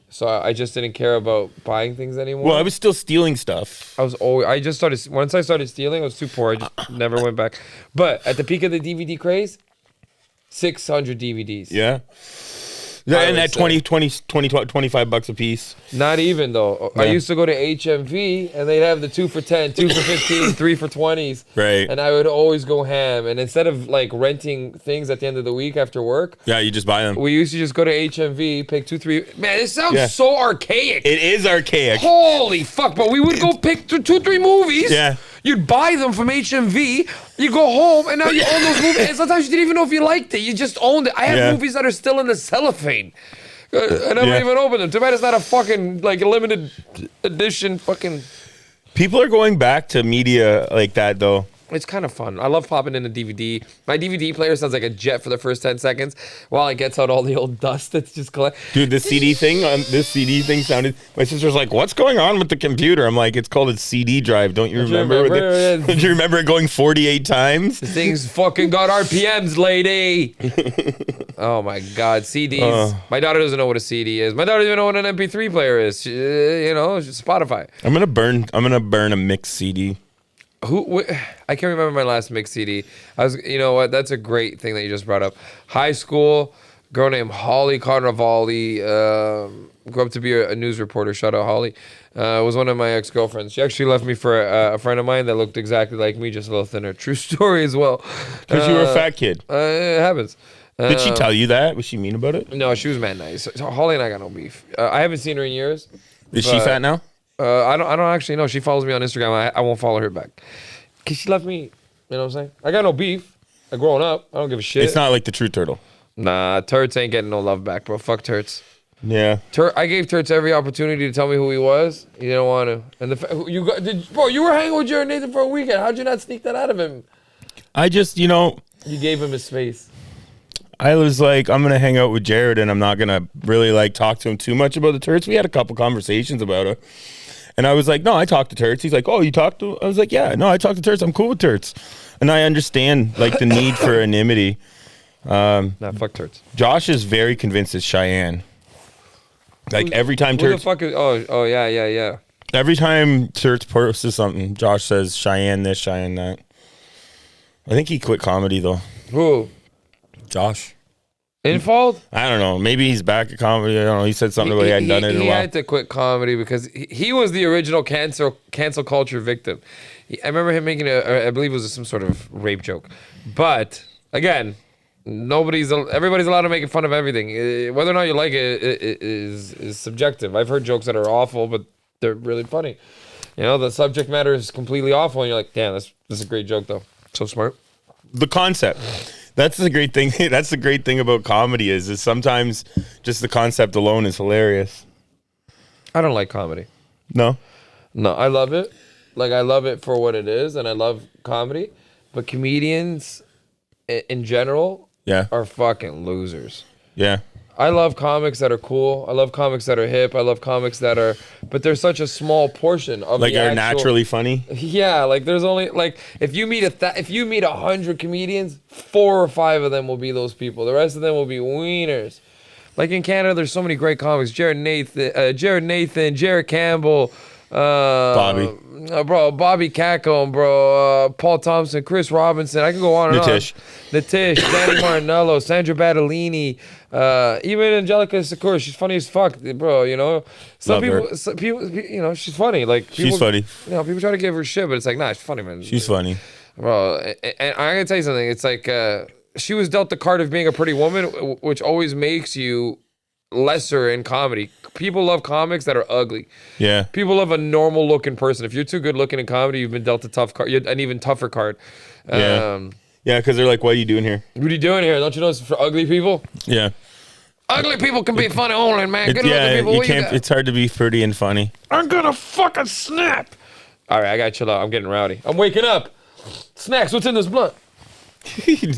So I just didn't care about buying things anymore. Well, I was still stealing stuff. Once I started stealing, I was too poor. I just never went back. But at the peak of the DVD craze, 600 DVDs. Yeah. And at $25 a piece. Not even though. Yeah. I used to go to HMV and they'd have the 2 for 10, 2 for 15, 3 for 20s. Right. And I would always go ham. And instead of like renting things at the end of the week after work, yeah, you just buy them. We used to just go to HMV, pick 2, 3. Man, this sounds so archaic. It is archaic. Holy fuck! But we would go pick 2, 3 movies. Yeah. You'd buy them from HMV. You go home, and now you own those movies. And sometimes you didn't even know if you liked it. You just owned it. I have movies that are still in the cellophane. I never even opened them. Too bad it's not a fucking like a limited edition fucking. People are going back to media like that though. It's kind of fun. I love popping in a DVD. My DVD player sounds like a jet for the first 10 seconds while it gets out all the old dust that's just collect. Dude, this CD thing sounded. My sister's like, "What's going on with the computer?" I'm like, "It's called a CD drive. Don't you remember? Do you remember it going 48 times? This thing's fucking got RPMs, lady." Oh my god, CDs. My daughter doesn't know what a CD is. My daughter doesn't even know what an MP3 player is. She, it's just Spotify. I'm gonna burn a mixed CD. I can't remember my last mix CD. You know what? That's a great thing that you just brought up. High school, girl named Holly Carnavale, grew up to be a news reporter. Shout out Holly. Was one of my ex-girlfriends. She actually left me for a friend of mine that looked exactly like me, just a little thinner. True story as well. Because you were a fat kid. It happens. Did she tell you that? Was she mean about it? No, she was mad nice. So Holly and I got no beef. I haven't seen her in years. Is she fat now? I don't actually know. She follows me on Instagram. I won't follow her back. Cause she left me, you know what I'm saying? I got no beef. I growing up. I don't give a shit. It's not like the True Turtle. Nah, Turts ain't getting no love back, bro. Fuck Turts. Yeah. I gave Turts every opportunity to tell me who he was. He didn't want to. And you were hanging with Jared Nathan for a weekend. How'd you not sneak that out of him? I just, You gave him his space. I was like, I'm gonna hang out with Jared, and I'm not gonna really like talk to him too much about the Turts. We had a couple conversations about it. And I was like, no, I talked to Turts. He's like, oh, you talked to? I was like, yeah, no, I talked to Turts. I'm cool with Turts. And I understand like the need for anonymity. Nah, fuck Turts. Josh is very convinced it's Cheyenne. Like every time Who the Turts. fuck is? Oh, yeah. Every time Turts posts something, Josh says Cheyenne this, Cheyenne that. I think he quit comedy though. Who? Josh. Infold? I don't know. Maybe he's back at comedy. I don't know. He said something about he hadn't done it in a while. He had to quit comedy because he was the original cancel culture victim. I remember him making I believe it was some sort of rape joke. But again, everybody's allowed to make fun of everything. Whether or not you like it is subjective. I've heard jokes that are awful, but they're really funny. The subject matter is completely awful, and you're like, damn, this is a great joke though. So smart. The concept. That's the great thing. That's the great thing about comedy is sometimes just the concept alone is hilarious. I don't like comedy. No, I love it. Like I love it for what it is, and I love comedy. But comedians, in general, are fucking losers. Yeah. I love comics that are cool. I love comics that are hip. I love comics that are, but there's such a small portion of like are naturally funny. Yeah, like there's only like if you meet 100 comedians, 4 or 5 of them will be those people. The rest of them will be wieners. Like in Canada, there's so many great comics: Jared Nathan, Jared Campbell, Bobby Cacombe, bro, Paul Thompson, Chris Robinson. I can go on and on. Natish, Danny Martinello, Sandra Battellini, even Angelica Sakura. She's funny as fuck, bro. Some people, she's funny. Like she's funny. People try to give her shit, but it's like, nah, she's funny, man. She's funny, bro. And I'm gonna tell you something. It's like she was dealt the card of being a pretty woman, which always makes you lesser in comedy. People love comics that are ugly. Yeah. People love a normal looking person. If you're too good looking in comedy, you've been dealt a tough card, an even tougher card. Yeah. Yeah, because they're like, what are you doing here? What are you doing here? Don't you know it's for ugly people? Yeah. Ugly people can be funny only, man. Good looking people. You can't. It's hard to be pretty and funny. I'm gonna fucking snap. All right, I gotta chill out. I'm getting rowdy. I'm waking up. Snacks. What's in this blunt?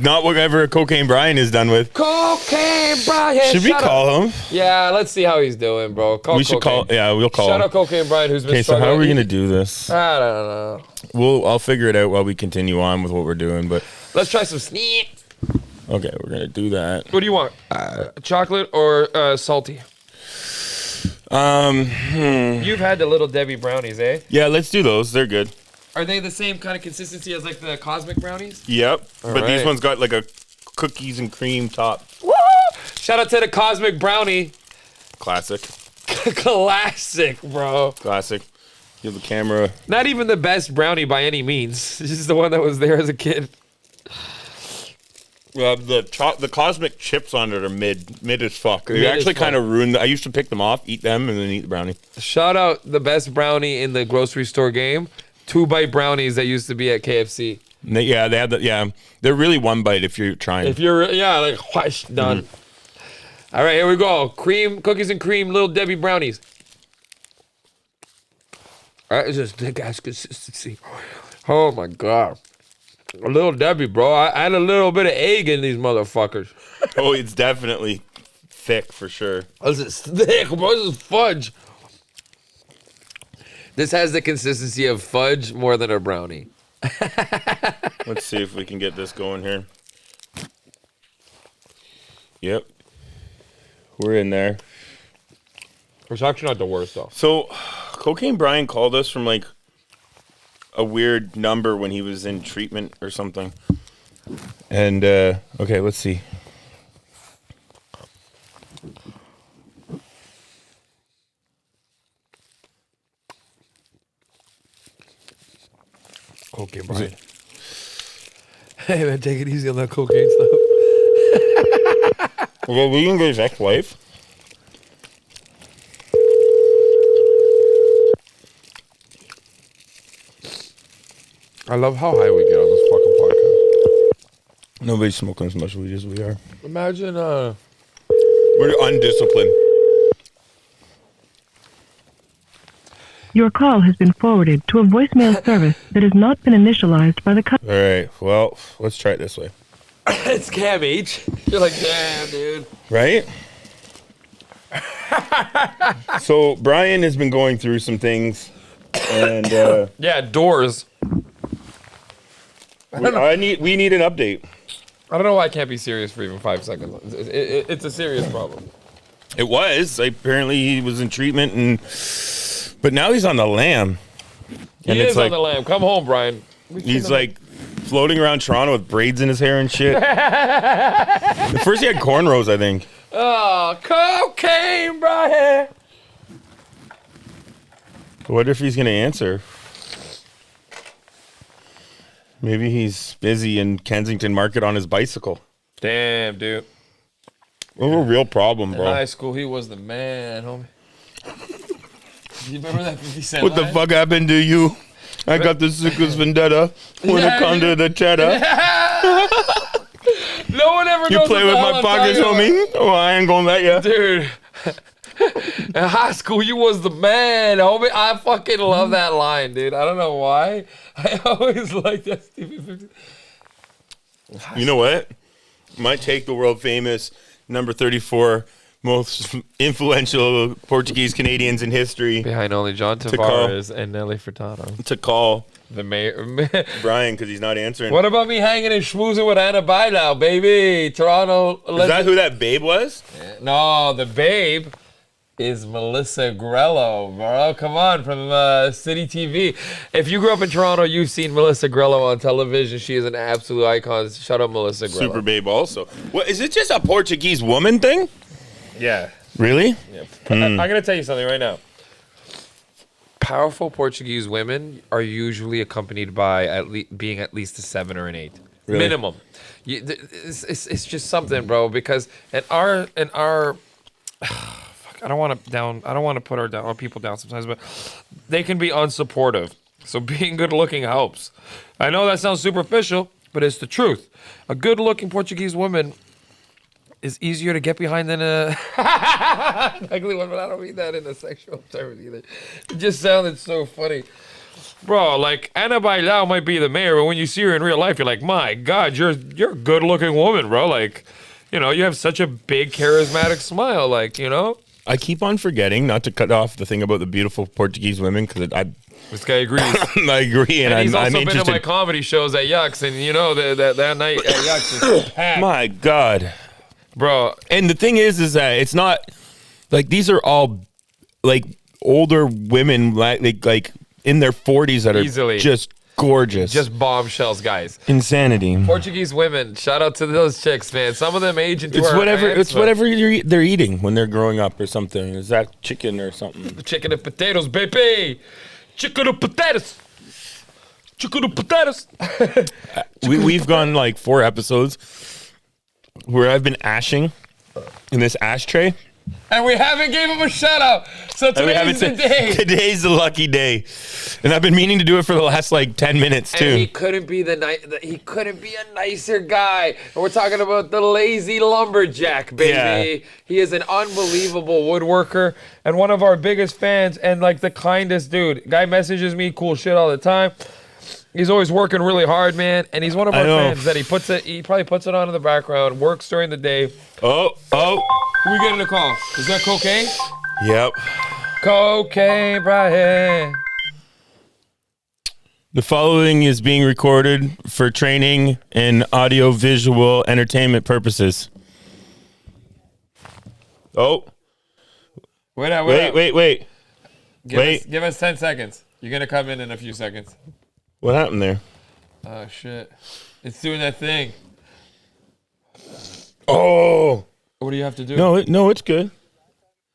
Not whatever Cocaine Brian is done with. Cocaine Brian. Should we call him? Yeah, let's see how he's doing, bro. We should call. Yeah, we'll call him. Shout out Cocaine Brian, who's been struggling. So how are we gonna do this? I don't know. I'll figure it out while we continue on with what we're doing. But let's try some sneak. Okay, we're gonna do that. What do you want? Chocolate or salty? You've had the Little Debbie brownies, eh? Yeah, let's do those. They're good. Are they the same kind of consistency as like the cosmic brownies? Yep. But these ones got like a cookies and cream top. Woo! Shout out to the cosmic brownie. Classic. Classic, bro. Classic. Give the camera. Not even the best brownie by any means. This is the one that was there as a kid. The cosmic chips on it are mid as fuck. They actually kind of ruined. I used to pick them off, eat them, and then eat the brownie. Shout out the best brownie in the grocery store game. 2-bite brownies that used to be at KFC. They had they're really 1 bite if you're trying. If you're, like, whoosh, done. All right, here we go. Cream, cookies and cream, Little Debbie brownies. All right, it's just thick ass consistency. Oh my God. A Little Debbie, bro. I add a little bit of egg in these motherfuckers. Oh, it's definitely thick for sure. This is thick, bro. This is fudge. This has the consistency of fudge more than a brownie. Let's see if we can get this going here. Yep. We're in there. It's actually not the worst, though. So, Cocaine Brian called us from like a weird number when he was in treatment or something. And, okay, let's see. Cocaine Brian. Hey, man, take it easy on that cocaine stuff. Okay, we can get his ex-wife. I love how high we get on this fucking podcast. Nobody's smoking as much weed as we are. Imagine, We're undisciplined. Your call has been forwarded to a voicemail service that has not been initialized by the customer. All right, well, let's try it this way. it's Cam H. You're like, damn, dude. Right? So, Brian has been going through some things, and Yeah, doors. we need an update. I don't know why I can't be serious for even 5 seconds. It's a serious problem. It was. Apparently, he was in treatment, but now he's on the lam. He is on the lam. Come home, Brian. He's like floating around Toronto with braids in his hair and shit. At first, he had cornrows, I think. Oh, cocaine, Brian. I wonder if he's going to answer. Maybe he's busy in Kensington Market on his bicycle. Damn, dude. We have a real problem, In bro. high school, he was the man, homie. You remember that 50 Cent What the line? fuck happened to you? I got the sickest vendetta when it comes to the cheddar. No one ever You knows play what with the hell my I'm pockets, talking homie? Oh, I ain't gonna let you. Dude. In high school, you was the man, homie. I fucking love that line, dude. I don't know why. I always like that stupid 50. You know what? Might take the world famous number 34 most influential Portuguese Canadians in history Behind only John call. Tavares and Nelly Furtado. to call The mayor. Brian because he's not answering. What about me hanging and schmoozing with Anna Bailao, baby? Toronto. Is that who that babe was? No, the babe is Melissa Grello, bro. Come on, from City TV. If you grew up in Toronto, you've seen Melissa Grello on television. She is an absolute icon. Shout out Melissa Grello. Super babe also. What, is it just a Portuguese woman thing? Yeah. Really? I'm going to tell you something right now. Powerful Portuguese women are usually accompanied by being at least a 7 or an 8. Really? Minimum. It's just something, bro, because in our I don't want to put our people down sometimes, but they can be unsupportive. So being good looking helps. I know that sounds superficial, but it's the truth. A good looking Portuguese woman is easier to get behind than a ugly one, but I don't mean that in a sexual term either. It just sounded so funny. Bro, like Anna Bailao might be the mayor, but when you see her in real life, you're like, my God, you're a good looking woman, bro. Like, you know, you have such a big charismatic smile, like, you know? I keep on forgetting not to cut off the thing about the beautiful Portuguese women because This guy agrees. I agree, and He's also I'm been interested. in my comedy shows at Yucks, and you know that night at Yucks is packed. My God, Bro, and the thing is that it's not like these are all like older women, like in their 40s that are Easily. just gorgeous, just bombshells, guys. insanity. Portuguese women, shout out to those chicks, man. Some of them age into It's our whatever. ants, It's but whatever they're eating when they're growing up or something. Is that chicken or something? Chicken and potatoes, baby. Chicken and potatoes. Chicken and potatoes. We've gone like 4 episodes where I've been ashing in this ashtray, And we haven't gave him a shout out. So today's the day. Today's the lucky day. And I've been meaning to do it for the last like 10 minutes too. And he couldn't be he couldn't be a nicer guy. And we're talking about the lazy lumberjack, baby. Yeah. He is an unbelievable woodworker and one of our biggest fans and like the kindest dude. Guy messages me cool shit all the time. He's always working really hard, man. And he's one of our fans that he probably puts it on in the background, works during the day. Oh. Who we getting a call? Is that cocaine? Yep. Cocaine, Brian. The following is being recorded for training and audio-visual entertainment purposes. Oh. Wait. Give us 10 seconds. You're going to come in a few seconds. What happened there? Oh, shit. It's doing that thing. Oh. What do you have to do? No, it's good.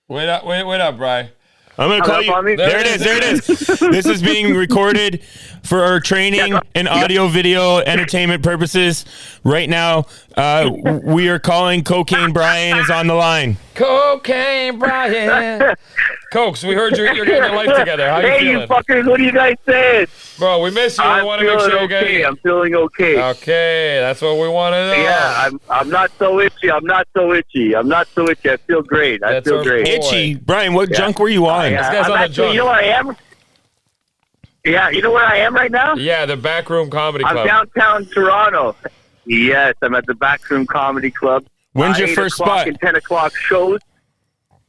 Wait up, Bri. I'm going to call you. There it is. This is being recorded for our training and audio video entertainment purposes. Right now, we are calling Cocaine Brian is on the line. Cocaine Brian. Cokes, we heard you're getting your life together. How you feeling? Hey, you fuckers, what are you guys saying? Bro, we miss you. We want to make sure you're getting... I'm feeling okay. Okay, that's what we want to know. Yeah, I'm not so itchy. I feel great. I feel great. Itchy? Brian, what junk were you on? This guy's on the junk. You know where I am? Yeah, you know where I am right now? Yeah, the Backroom Comedy Club. I'm downtown Toronto. Yes, I'm at the Backroom Comedy Club. When's your first spot? And 10 o'clock shows.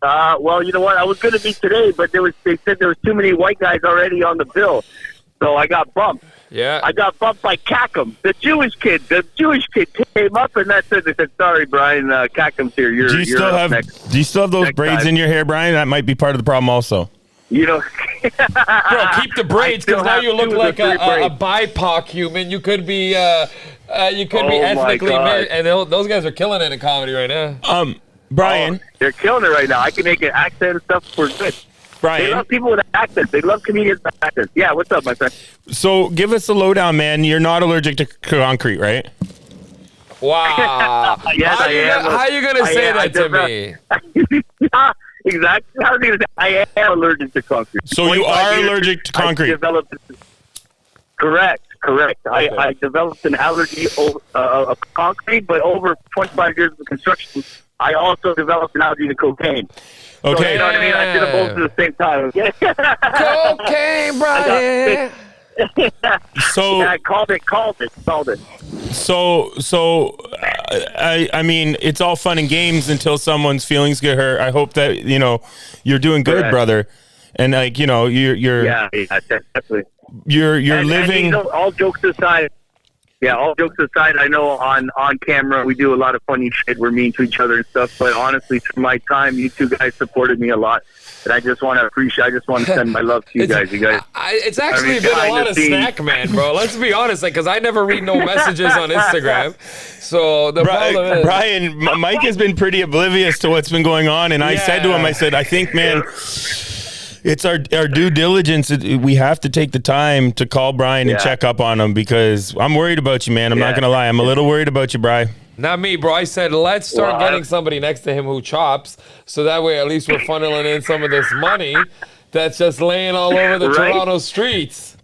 Well, you know what? I was going to be today, but they said there was too many white guys already on the bill. So I got bumped. Yeah. I got bumped by Kakum, the Jewish kid. The Jewish kid came up and they said, sorry, Brian, Kakum's here. Do you still have those braids in your hair, Brian? That might be part of the problem also. You know, bro, keep the braids because now you look like a BIPOC human. You could be ethnically mixed, and those guys are killing it in comedy right now. Brian, they're killing it right now. I can make an accent and stuff for good. Brian, they love people with accents. They love comedians with accents. Yeah, what's up, my friend? So give us a lowdown, man. You're not allergic to concrete, right? Wow. Yes, I am. How are you gonna say that to me? Exactly. I am allergic to concrete. So you are allergic to concrete? Correct. Okay. I developed an allergy of concrete, but over 25 years of construction, I also developed an allergy to cocaine. Okay. So, you know what I mean? I did them both at the same time. Cocaine, Brian. So yeah, I called it. So I mean, it's all fun and games until someone's feelings get hurt. I hope that you're doing good, brother, and you're definitely. You're living. And, all jokes aside. Yeah, all jokes aside, I know on camera we do a lot of funny shit. We're mean to each other and stuff. But honestly, through my time, you two guys supported me a lot. And I just want to send my love to you guys. It's actually been a lot of snackman, bro. Let's be honest, because I never read no messages on Instagram. So the problem is, Brian, Mike has been pretty oblivious to what's been going on, and I said to him, I think, man, it's our due diligence. We have to take the time to call Brian and check up on him because I'm worried about you, man. I'm not gonna lie, I'm a little worried about you, Brian. Not me, bro. I said, let's start getting somebody next to him who chops, so that way at least we're funneling in some of this money that's just laying all over the Toronto streets.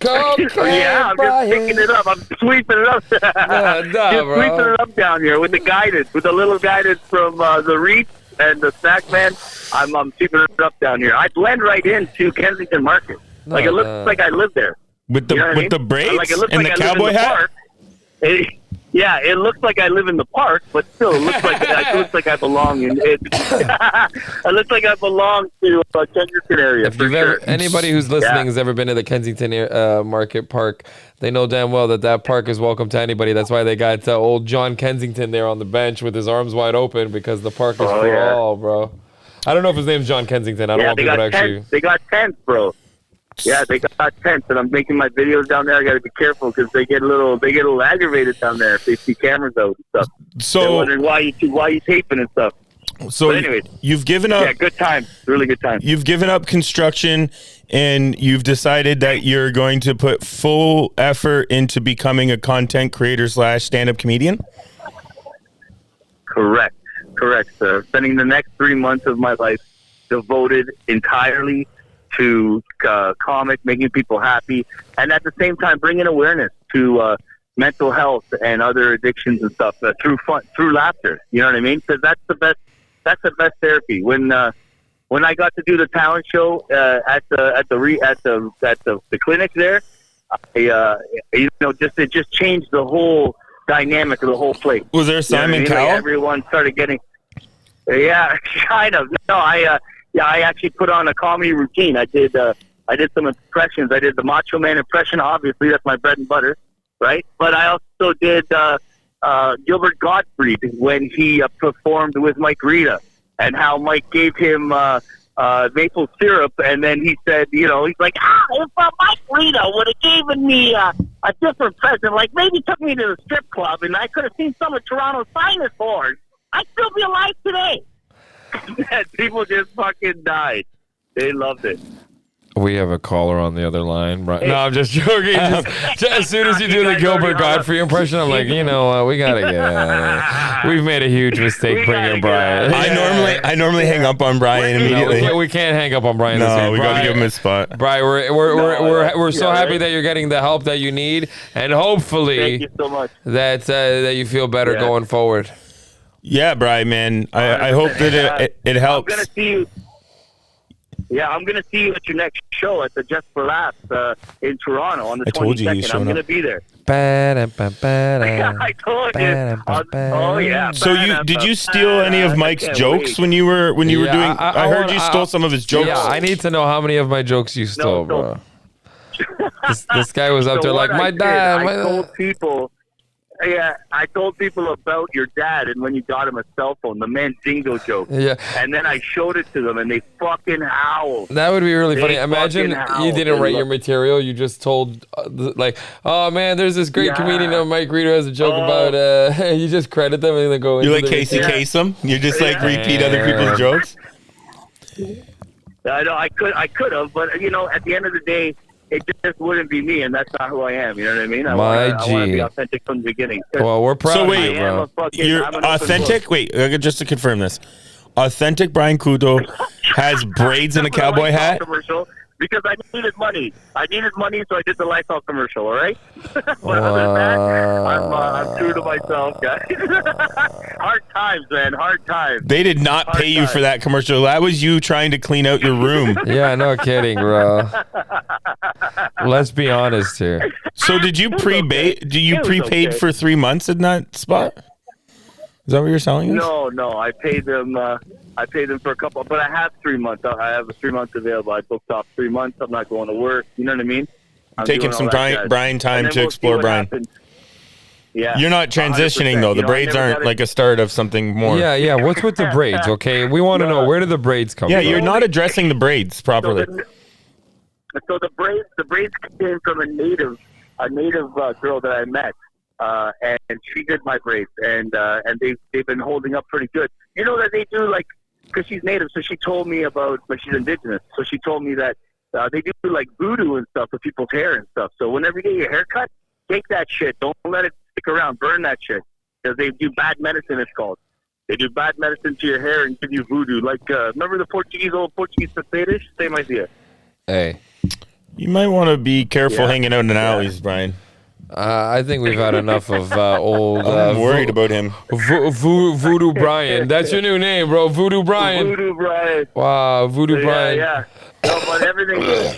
I'm just picking it up. I'm sweeping it up. Sweeping it up down here with the little guidance from the Reets and the snackman. I'm sweeping it up down here. I blend right into Kensington Market. It looks like I live there. With the braids and the cowboy hat? Yeah, it looks like I live in the park, but still, it looks like I belong in it. It looks like I belong to Kensington area. Anybody who's listening has ever been to the Kensington Market Park, they know damn well that park is welcome to anybody. That's why they got old John Kensington there on the bench with his arms wide open because the park is for all, bro. I don't know if his name's John Kensington. I don't want people to actually. They got tents, bro. Yeah, they got tents, and I'm making my videos down there. I got to be careful because they get a little aggravated down there if they see cameras out and stuff. So they're wondering why you taping and stuff. So but anyways, you've given up. Yeah, good time, really good time. You've given up construction, and you've decided that you're going to put full effort into becoming a content creator / stand-up comedian. Correct. correct, sir. Spending the next 3 months of my life devoted entirely to comic, making people happy, and at the same time bringing awareness to mental health and other addictions and stuff through fun, through laughter. You know what I mean? Because that's the best. That's the best therapy. When I got to do the talent show at the clinic there, it just changed the whole dynamic of the whole place. Was there Simon Cowell? Like everyone started getting. Yeah, kind of. No, I actually put on a comedy routine. I did some impressions. I did the Macho Man impression. Obviously, that's my bread and butter, right? But I also did Gilbert Gottfried when he performed with Mike Rita, and how Mike gave him maple syrup, and then he said, he's like, if Mike Rita would have given me a different present, like maybe took me to the strip club, and I could have seen some of Toronto's finest whores, I'd still be alive today. And people just fucking died. They loved it. We have a caller on the other line. No, I'm just joking. Just as soon as you do the Gilbert Godfrey impression, I'm like, we gotta get out of here. We've made a huge mistake bringing Brian. I normally hang up on Brian immediately. No, we can't hang up on Brian. No, we gotta give him his spot. Brian, we're so happy that you're getting the help that you need, and hopefully, thank you so much. that you feel better going forward. Yeah, Brian, man. I hope that it helps. I'm gonna see you. Yeah, I'm going to see you at your next show at the Just for Laughs in Toronto on the 22nd. Told you I'm going to be there. I told you. Oh, yeah. So did you steal any of Mike's jokes when you were doing? I heard you stole some of his jokes. Yeah, I need to know how many of my jokes you stole, bro. This guy was up there like, my dad. I told people. Yeah, I told people about your dad and when you got him a cell phone, the Mandingo joke. Yeah. And then I showed it to them and they fucking howled. That would be really funny. Imagine you didn't write your material. You just told, oh man, there's this great comedian named Mike Rita has a joke about, you just credit them and then go into you like Casey Kasem? You just like repeat other people's jokes? I know, I could have, but at the end of the day, it just wouldn't be me, and that's not who I am. You know what I mean? I want to be authentic from the beginning. Well, we're proud of you, bro. You're authentic? Wait, just to confirm this. Authentic Brian Kudo has braids and a cowboy hat? Commercial because I needed money. So I did the Lysol commercial, all right? But other than that, I'm true to myself, guys. Hard times, man. Hard times. They did not pay you for that commercial. That was you trying to clean out your room. Yeah, no kidding, bro. Let's be honest here. So did you prepaid for 3 months in that spot? Is that what you're selling us? No. I paid them for a couple, but I have 3 months. I have 3 months available. I booked off 3 months. I'm not going to work. You know what I mean? I'm taking some Brian time to explore Brian. Yeah. You're not transitioning though. The braids aren't like a start of something more. Yeah. What's with the braids? Okay, we want to know where do the braids come from? Yeah, you're not addressing the braids properly. So the braids came from a native girl that I met. And she did my braids, and they've been holding up pretty good. You know that they do because she's native, so she told me about, she's indigenous, so she told me that they do like voodoo and stuff with people's hair and stuff. So whenever you get your hair cut, take that shit. Don't let it stick around. Burn that shit because they do bad medicine. It's called. They do bad medicine to your hair and give you voodoo. Like remember the old Portuguese fetish? Same idea. Hey, you might want to be careful hanging out in alleys, Brian. I think we've had enough of old. I'm worried about him. Voodoo Brian. That's your new name, bro. Voodoo Brian. Voodoo Brian. Wow, Voodoo Brian. Yeah. No, but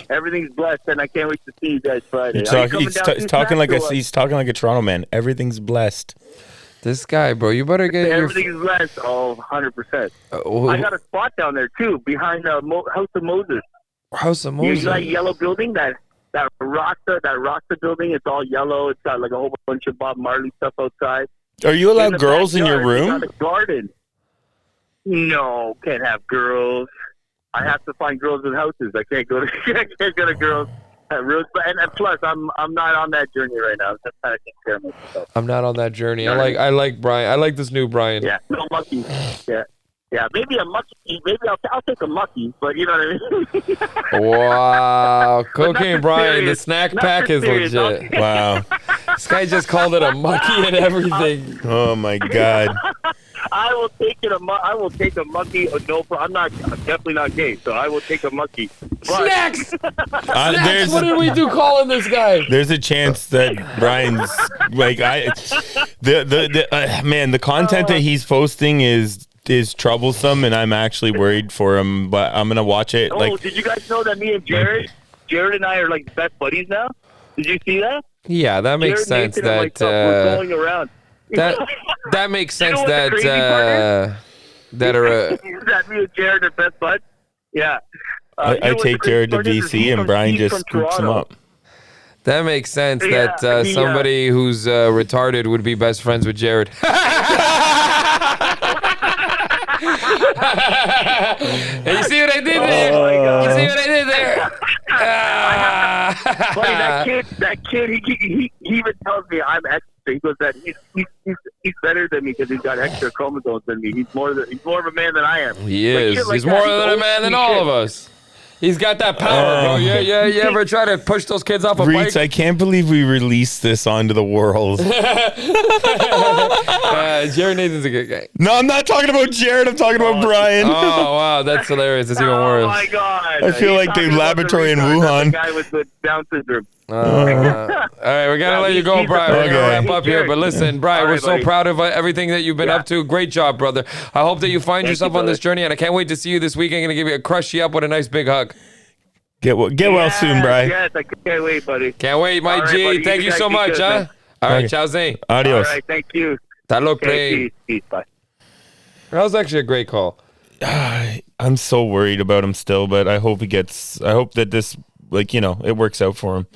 everything's blessed, and I can't wait to see you guys Friday. He's talking like a Toronto man. Everything's blessed. This guy, bro, you better get everything's blessed. Oh, 100%. I got a spot down there too, behind House of Moses. House of Moses. You know that yellow building, that Rasta building. It's all yellow. It's got like a whole bunch of Bob Marley stuff outside. Are you allowed girls in your room? Got a garden. No, can't have girls. I have to find girls in houses. I can't go to girls at rooms. And plus, I'm not on that journey right now. I'm just trying to take care of myself. I'm not on that journey. I like Brian. I like this new Brian. Yeah, no monkey. Yeah, maybe a mucky. Maybe I'll take a mucky, but you know what I mean. Wow, Cocaine Brian, the snack pack is legit. Wow, this guy just called it a mucky and everything. Oh my god. I will take it. I will take a monkey. No, I'm definitely not gay, so I will take a monkey. But, Snacks. Snacks. What did we do calling this guy? There's a chance that Brian's like man, the content that he's posting is troublesome, and I'm actually worried for him. But I'm gonna watch it. Did you guys know that me and Jared and I are like best buddies now? Did you see that? Yeah, that makes sense. That we're going around. That makes sense. You know what the crazy part is? That me and Jared are best buds. Yeah. I take Jared to BC, and Brian just scoops him up. That makes sense. That somebody who's retarded would be best friends with Jared. And you see what I did there? Oh my God. You see what I did there? Buddy, that kid, he even tells me I'm extra. He goes that he's better than me because he's got extra chromosomes than me. He's more of a man than I am. He is. He's more than a man than all of us. He's got that power, bro. You ever try to push those kids off a Reets, bike? I can't believe we released this onto the world. Jared Nathan's a good guy. No, I'm not talking about Jared. I'm talking about Brian. Oh, wow. That's hilarious. It's even worse. Oh, my God. I feel like the laboratory in Wuhan. The guy with the Down syndrome. All right, we gotta let you go, Brian. We're gonna wrap up here, but listen, Brian, we're so proud of everything that you've been up to. Great job, brother. I hope that you find yourself on this journey, and I can't wait to see you this weekend. I'm gonna give you a crush you up with a nice big hug. Get well soon, Brian. Yes, I can't wait, buddy. Can't wait, my G. Buddy. Thank you so much, huh? All right, ciao, Zane. Adios. All right, thank you. Talo Okay, peace, bye. That was actually a great call. I'm so worried about him still, but I hope that this, it works out for him.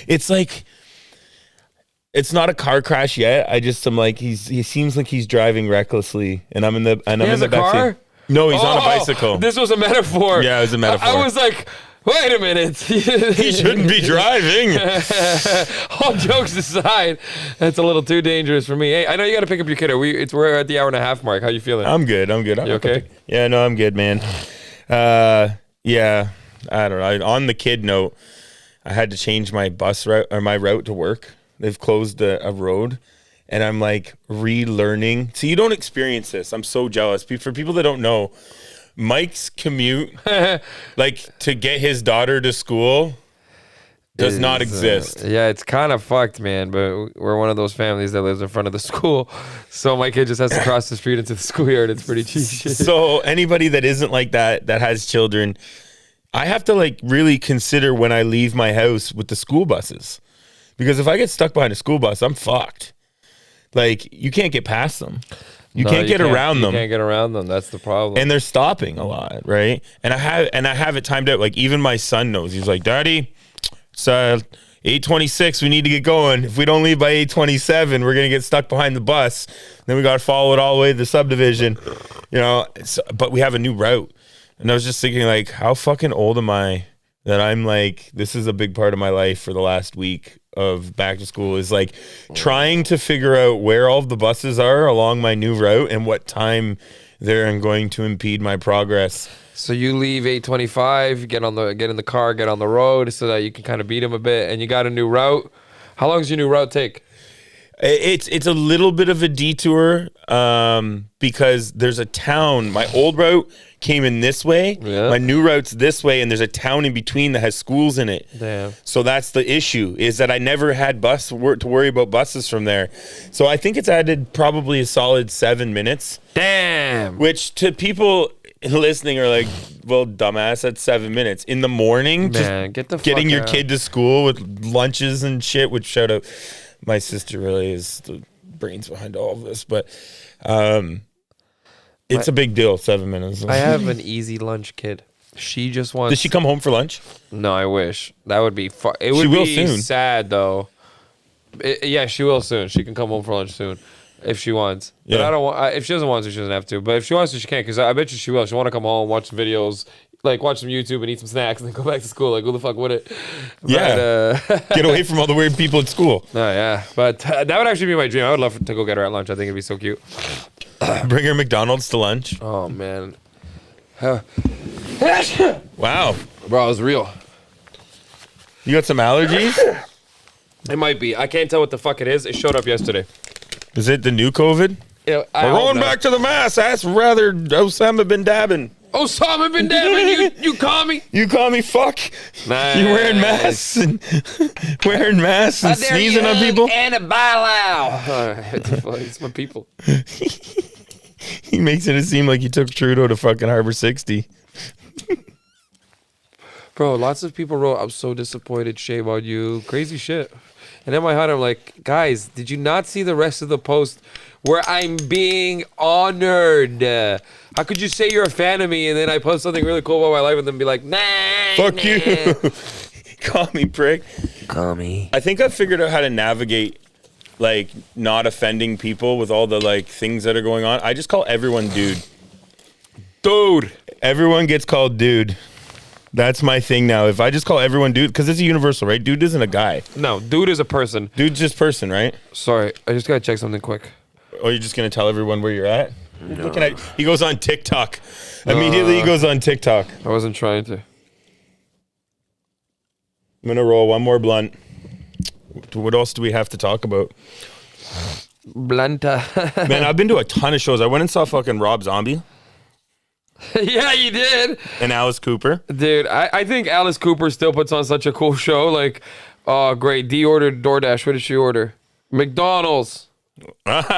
It's like, it's not a car crash yet. I'm like, he seems like he's driving recklessly, and I'm in the back seat. No, he's on a bicycle. This was a metaphor. Yeah, it was a metaphor. I was like, wait a minute. He shouldn't be driving. All jokes aside, that's a little too dangerous for me. Hey, I know you got to pick up your kid. We're at the hour and a half mark. How you feeling? I'm good. You okay? Yeah, no, I'm good, man. Yeah, I don't know. On the kid note, I had to change my bus route or my route to work. They've closed a road, and I'm like relearning. So you don't experience this. I'm so jealous. For people that don't know, Mike's commute, like to get his daughter to school, does not exist. Yeah, it's kind of fucked, man. But we're one of those families that lives in front of the school, so my kid just has to cross the street into the schoolyard. It's pretty cheap. So anybody that isn't like that has children, I have to like really consider when I leave my house with the school buses, because if I get stuck behind a school bus, I'm fucked. Like you can't get past them. You can't get around them. You can't get around them. That's the problem. And they're stopping a lot, right? And I have it timed out. Like even my son knows. He's like, Daddy, it's 8:26. We need to get going. If we don't leave by 8:27, we're gonna get stuck behind the bus. Then we gotta follow it all the way to the subdivision. But we have a new route. And I was just thinking, like, how fucking old am I that I'm like, this is a big part of my life for the last week of back to school is like trying to figure out where all of the buses are along my new route and what time they're going to impede my progress. So you leave 8:25, get in the car, get on the road so that you can kind of beat them a bit, and you got a new route. How long does your new route take? It's a little bit of a detour because there's a town. My old route came in this way. Yeah. My new route's this way, and there's a town in between that has schools in it. Damn. So that's the issue, is that I never had to worry about buses from there. So I think it's added probably a solid 7 minutes. Damn. Which to people listening are like, well, dumbass, that's 7 minutes. In the morning, man, getting your kid to school with lunches and shit, which shout out, my sister really is the brains behind all of this, but it's a big deal, 7 minutes. I have an easy lunch kid. She just wants... Does she come home for lunch? No, I wish. That would be fun. It would be soon. Sad, though. Yeah, she will soon. She can come home for lunch soon if she wants. But I don't want... if she doesn't want to, she doesn't have to. But if she wants to, she can, because I bet you she will. She'll want to come home, watch some videos, like watch some YouTube and eat some snacks and then go back to school. Like, who the fuck would it? Yeah. But, get away from all the weird people at school. Oh, yeah. But that would actually be my dream. I would love to go get her at lunch. I think it'd be so cute. Bring her McDonald's to lunch. Oh, man. Wow. Bro, it was real. You got some allergies? It might be. I can't tell what the fuck it is. It showed up yesterday. Is it the new COVID? We're going back to the mass. That's rather Osama bin Laden. Osama bin Laden, you call me? You call me fuck? Nice. You wearing masks and sneezing on people? And a bailout. It's my people. He makes it seem like you took Trudeau to fucking Harbor 60. Bro, lots of people wrote, I'm so disappointed, shame on you, crazy shit. And in my heart, I'm like, guys, did you not see the rest of the post where I'm being honored? How could you say you're a fan of me and then I post something really cool about my life and then be like, nah. Fuck you. Call me prick. Call me. I think I've figured out how to navigate, like, not offending people with all the, like, things that are going on. I just call everyone dude. Dude. Everyone gets called dude. That's my thing now. If I just call everyone dude, because it's a universal, right? Dude isn't a guy. No, dude is a person. Dude's just person, right? Sorry, I just gotta check something quick. Oh, you're just gonna tell everyone where you're at? No. Looking at, he goes on TikTok. Immediately he goes on TikTok. I wasn't trying to. I'm gonna roll one more blunt. What else do we have to talk about? Blunta. Man, I've been to a ton of shows. I went and saw fucking Rob Zombie. Yeah, you did. And Alice Cooper. Dude, I think Alice Cooper still puts on such a cool show. Like, oh, great. Dee ordered DoorDash. What did she order? McDonald's.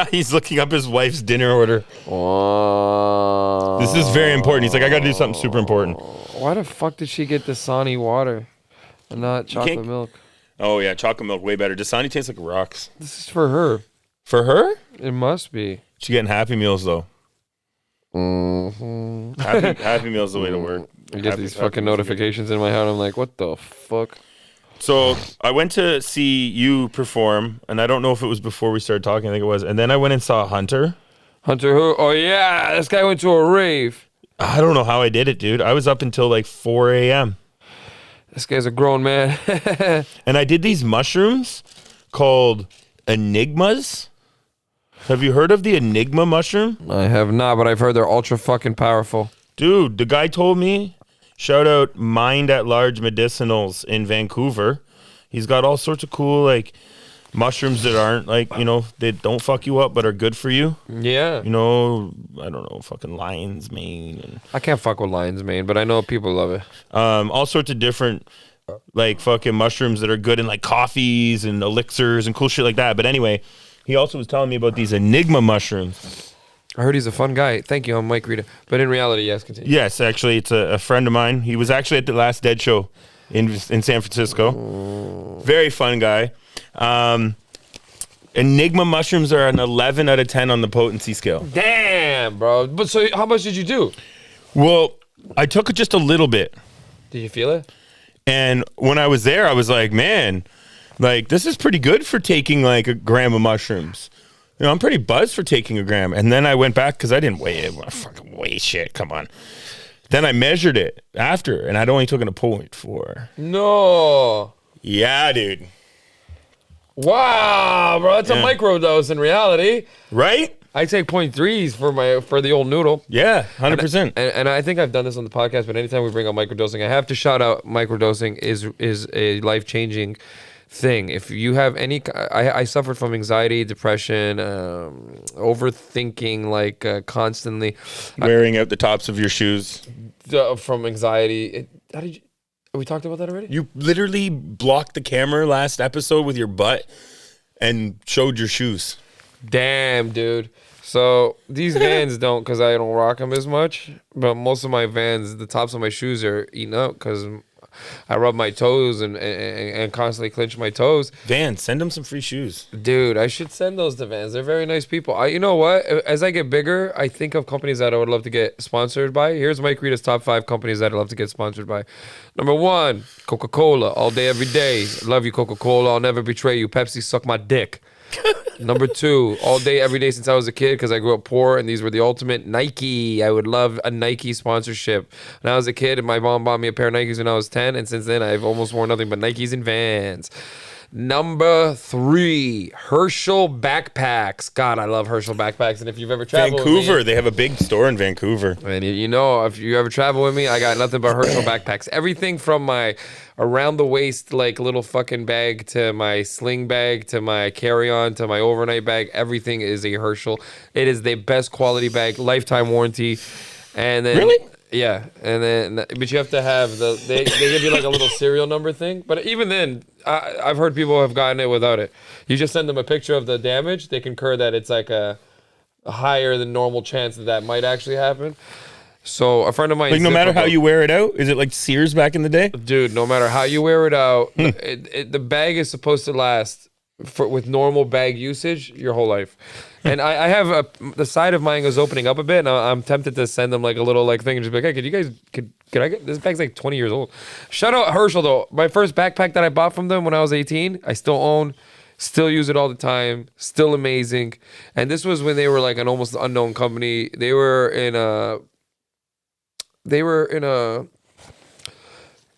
He's looking up his wife's dinner order. Oh. This is very important. He's like, I got to do something super important. Why the fuck did she get Dasani water and not chocolate milk? Oh, yeah. Chocolate milk, way better. Dasani tastes like rocks. This is for her. For her? It must be. She getting Happy Meals, though. Mm-hmm. Happy Meal's the way to work. I get these fucking notifications in my head. I'm like, what the fuck? So I went to see you perform, and I don't know if it was before we started talking. I think it was. And then I went and saw Hunter. Hunter who? Oh, yeah. This guy went to a rave. I don't know how I did it, dude. I was up until like 4 a.m. This guy's a grown man. And I did these mushrooms called Enigmas. Have you heard of the Enigma mushroom? I have not, but I've heard they're ultra fucking powerful. Dude, the guy told me, shout out Mind at Large Medicinals in Vancouver. He's got all sorts of cool, like, mushrooms that aren't, like, you know, they don't fuck you up, but are good for you. Yeah. You know, I don't know, fucking lion's mane. And, I can't fuck with lion's mane, but I know people love it. all sorts of different, like, fucking mushrooms that are good in, like, coffees and elixirs and cool shit like that. But anyway, he also was telling me about these Enigma mushrooms. I heard he's a fun guy. Thank you. I'm Mike Rita. But in reality, yes, continue. Yes, actually, it's a friend of mine. He was actually at the last Dead show in San Francisco. Very fun guy. Enigma mushrooms are an 11 out of 10 on the potency scale. Damn, bro. But so how much did you do? Well, I took just a little bit. Did you feel it? And when I was there, I was like, man, like, this is pretty good for taking like a gram of mushrooms. You know, I'm pretty buzzed for taking a gram. And then I went back because I didn't weigh it. I fucking weigh shit. Come on. Then I measured it after, and I'd only taken a 0.4. No. Yeah, dude. Wow, bro. That's a micro dose in reality. Right? I take 0.3s for the old noodle. Yeah, 100%. And I think I've done this on the podcast, but anytime we bring up microdosing, I have to shout out microdosing is a life-changing thing. If you have any, I suffered from anxiety, depression, overthinking, like constantly. Wearing out the tops of your shoes. From anxiety. How did you? We talked about that already? You literally blocked the camera last episode with your butt and showed your shoes. Damn, dude. So these Vans don't, because I don't rock them as much. But most of my Vans, the tops of my shoes are eaten up because I rub my toes and constantly clench my toes. Vans, send them some free shoes. Dude, I should send those to Vans. They're very nice people. You know what? As I get bigger, I think of companies that I would love to get sponsored by. Here's Mike Rita's top 5 companies that I'd love to get sponsored by. Number 1, Coca-Cola. All day, every day. Love you, Coca-Cola. I'll never betray you. Pepsi, suck my dick. Number 2, all day, every day since I was a kid, because I grew up poor, and these were the ultimate. Nike. I would love a Nike sponsorship. When I was a kid, and my mom bought me a pair of Nikes when I was 10, and since then I've almost worn nothing but Nikes and Vans. Number 3, Herschel backpacks. God, I love Herschel backpacks. And if you've ever traveled Vancouver, with me, they have a big store in Vancouver. and you know, if you ever travel with me, I got nothing but Herschel backpacks. Everything from my around the waist, like little fucking bag, to my sling bag, to my carry-on, to my overnight bag. Everything is a Herschel. It is the best quality bag, lifetime warranty. And then, Really? Yeah, and then, but you have to have they give you like a little serial number thing. But even then, I've heard people have gotten it without it. You just send them a picture of the damage. They concur that it's like a higher than normal chance that might actually happen. So a friend of mine, Like no matter how you wear it out, is it like Sears back in the day? dude, no matter how you wear it out, the bag is supposed to last with normal bag usage your whole life. And I have the side of mine is opening up a bit, and I'm tempted to send them like a little like thing and just be like, hey, could I get this bag's like 20 years old. Shout out Herschel though. My first backpack that I bought from them when I was 18, I still own, still use it all the time, still amazing. And this was when they were like an almost unknown company. They were in a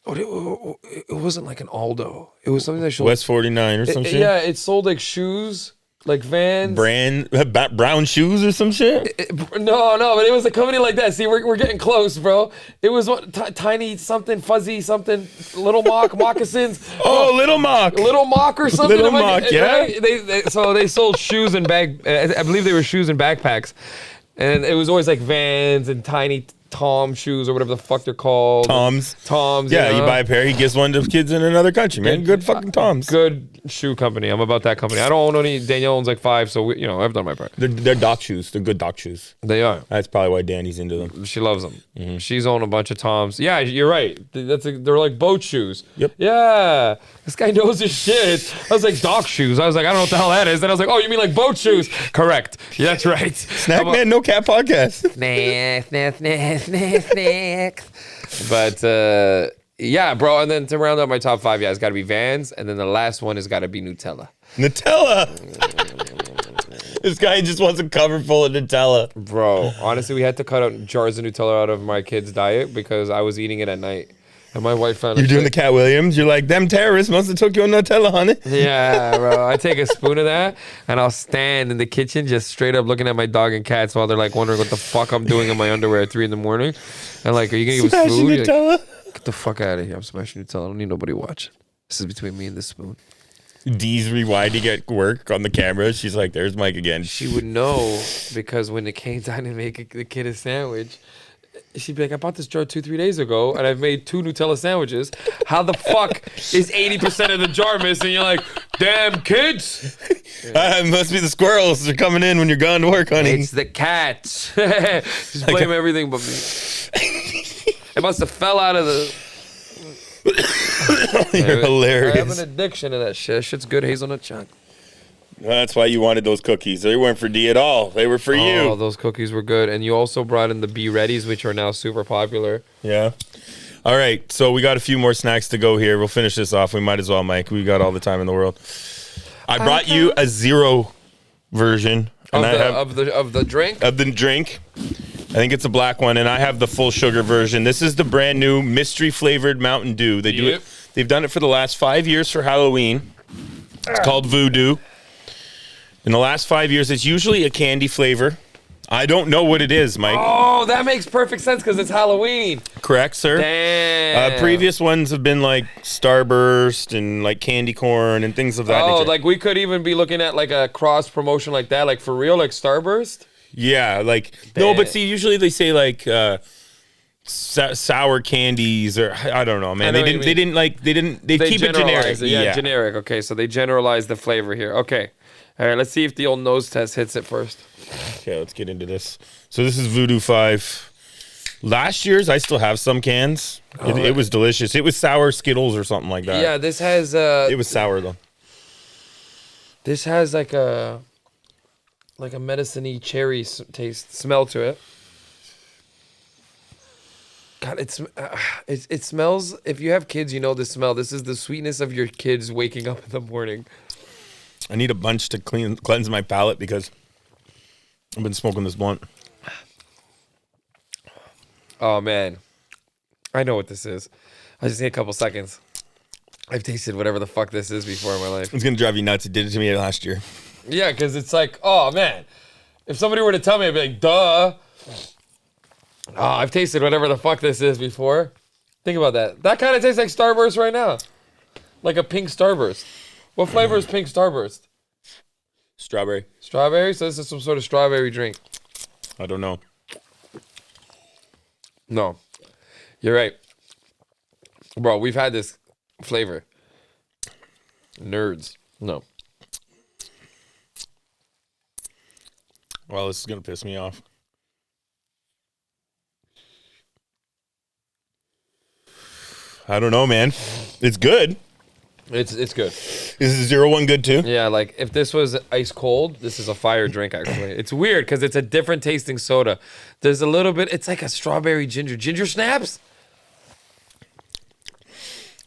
it wasn't like an Aldo. It was something that showed West 49 or some shit? Yeah, it sold like shoes, like Vans. Brown shoes or some shit? No, but it was a company like that. See, we're getting close, bro. It was tiny something, fuzzy something, little moccasins. Oh, Little Mock. Little Mock or something. Little Mock, yeah. Right? So they sold shoes and I believe they were shoes and backpacks. And it was always like Vans and tiny Tom shoes or whatever the fuck they're called. Toms. Yeah, you buy a pair, he gives one to kids in another country, man. Good fucking Toms. Good shoe company. I'm about that company. I don't own any. Danielle owns like 5, so I've done my part. They're dock shoes. They're good dock shoes. They are. That's probably why Danny's into them. She loves them. She's owned a bunch of Toms. Yeah, you're right. They're like boat shoes. Yep. Yeah. This guy knows his shit. I was like, dock shoes. I was like, I don't know what the hell that is. Then I was like, oh, you mean like boat shoes? Correct. Yeah, that's right. Snackman, no cat podcast. But yeah, bro. And then to round up my top 5, it's got to be Vans, and then the last one has got to be Nutella. This guy just wants a cover full of Nutella. Bro, honestly, we had to cut out jars of Nutella out of my kid's diet because I was eating it at night. And my wife found You're doing the Cat Williams. You're like, them terrorists must have took your Nutella, honey. Yeah, bro. I take a spoon of that and I'll stand in the kitchen just straight up looking at my dog and cats while they're like wondering what the fuck I'm doing in my underwear at 3 a.m. And like, are you gonna give us food? Nutella. Like, get the fuck out of here. I'm smashing Nutella. I don't need nobody watching. This is between me and this spoon. Dee's rewinding at work on the camera. She's like, there's Mike again. She would know because when it came time to make the kid a sandwich, she'd be like, I bought this jar 2-3 days ago and I've made 2 Nutella sandwiches. How the fuck is 80% of the jar missing? You're like, damn kids. It must be the squirrels. They're coming in when you're gone to work, honey. It's the cats. Just blame everything but me. It must have fell out of the... You're hilarious. I have an addiction to that shit. That shit's good hazelnut chocolate. Well, that's why you wanted those cookies. They weren't for D at all. They were for Oh, you. those cookies were good. And you also brought in the Be Readies, which are now super popular. Yeah. All right. So we got a few more snacks to go here. We'll finish this off. We might as well, Mike. We got all the time in the world. I brought you a zero version. Of And the drink? Of the drink. I think it's a black one, and I have the full sugar version. This is the brand new mystery flavored Mountain Dew. They do it. They've done it for the last 5 years for Halloween. It's called Voodoo. In the last 5 years, it's usually a candy flavor. I don't know what it is, Mike. Oh, that makes perfect sense because it's Halloween. Correct, sir. Damn. Previous ones have been like Starburst and like candy corn and things of that nature. Oh, like we could even be looking at like a cross promotion like that, like for real, like Starburst. Yeah, like no, but see, usually they say like sour candies or I don't know, man. They keep it generic. Yeah, generic. Okay, so they generalize the flavor here. Okay. All right, let's see if the old nose test hits it first. Okay, let's get into this. So this is Voodoo 5. Last year's, I still have some cans. It was delicious. It was sour Skittles or something like that. Yeah, this has... it was sour, though. This has like a medicine-y cherry smell to it. God, it smells... If you have kids, you know the smell. This is the sweetness of your kids waking up in the morning. I need a bunch to cleanse my palate because I've been smoking this blunt. Oh, man. I know what this is. I just need a couple seconds. I've tasted whatever the fuck this is before in my life. It's gonna drive you nuts. It did it to me last year. Yeah, because it's like, oh man, if somebody were to tell me, I'd be like, duh. Oh, I've tasted whatever the fuck this is before. Think about that. That kind of tastes like Starburst right now. Like a pink Starburst. What flavor is pink Starburst? Strawberry. Strawberry? So this is some sort of strawberry drink. I don't know. No. You're right. Bro, we've had this flavor. Nerds. No. Well, this is gonna piss me off. I don't know, man. It's good. It's good. Is 0-1 good too? Yeah, like if this was ice cold, this is a fire drink actually. It's weird because it's a different tasting soda. There's a little bit, it's like a strawberry ginger snaps.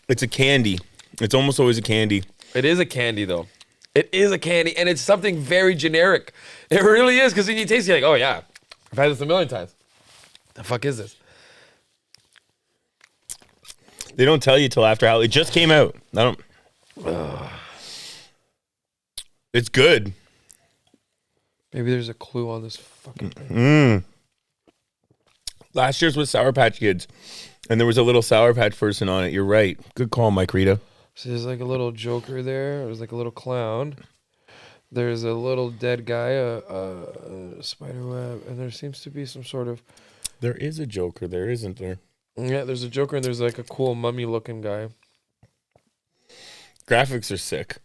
It's a candy. It's almost always a candy. It is a candy though. It is a candy and it's something very generic. It really is because when you taste it, you're like, oh yeah, I've had this a million times. The fuck is this? They don't tell you till after how it just came out. I don't. It's good. Maybe there's a clue on this fucking thing. Last year's was Sour Patch Kids, and there was a little Sour Patch person on it. You're right. Good call, Mike Rita. So there's like a little Joker there. There's like a little clown. There's a little dead guy, a spider web, and there seems to be some sort of. There is a Joker there, isn't there? Yeah, there's a Joker and there's like a cool mummy-looking guy. Graphics are sick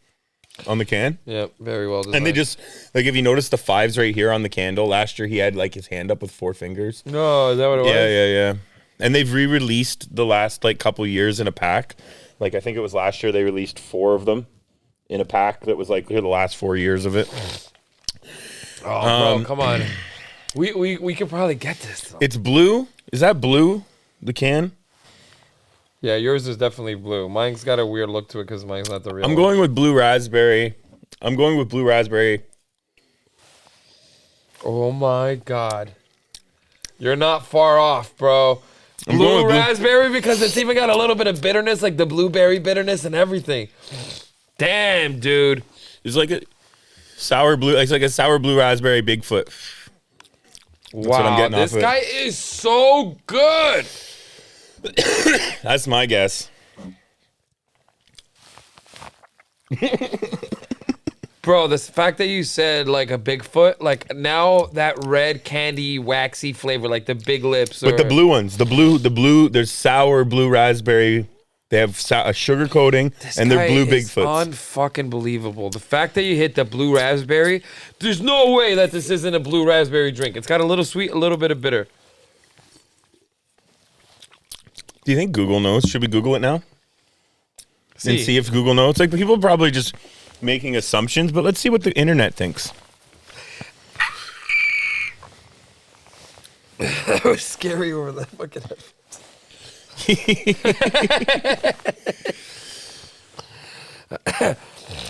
on the can. Yeah, very well designed. And they just, like, if you notice the 5s right here on the candle, last year he had, like, his hand up with 4 fingers. No, is that what it was? Yeah. And they've re-released the last, like, couple years in a pack. Like, I think it was last year they released 4 of them in a pack that was, like, the last 4 years of it. Oh, bro, come on. We could probably get this, though. It's blue. Is that blue? The can? Yeah, yours is definitely blue. Mine's got a weird look to it because mine's not the real I'm one. going with blue raspberry. Oh my god. You're not far off, bro. I'm going Blue with raspberry because it's even got a little bit of bitterness, like the blueberry bitterness and everything. Damn, dude. It's like a sour blue. It's like a sour blue raspberry Bigfoot. That's what I'm getting off this of it. guy is so good. That's my guess. Bro, the fact that you said like a Bigfoot, like now that red candy waxy flavor, like the big lips. But the blue ones, the blue, there's sour blue raspberry. They have a sugar coating, and they're blue Bigfoots. Unfucking believable. The fact that you hit the blue raspberry, there's no way that this isn't a blue raspberry drink. It's got a little sweet, a little bit of bitter. Do you think Google knows? Should we Google it now? And see if Google knows? Like, people are probably just making assumptions, but let's see what the internet thinks. That was scary over the fucking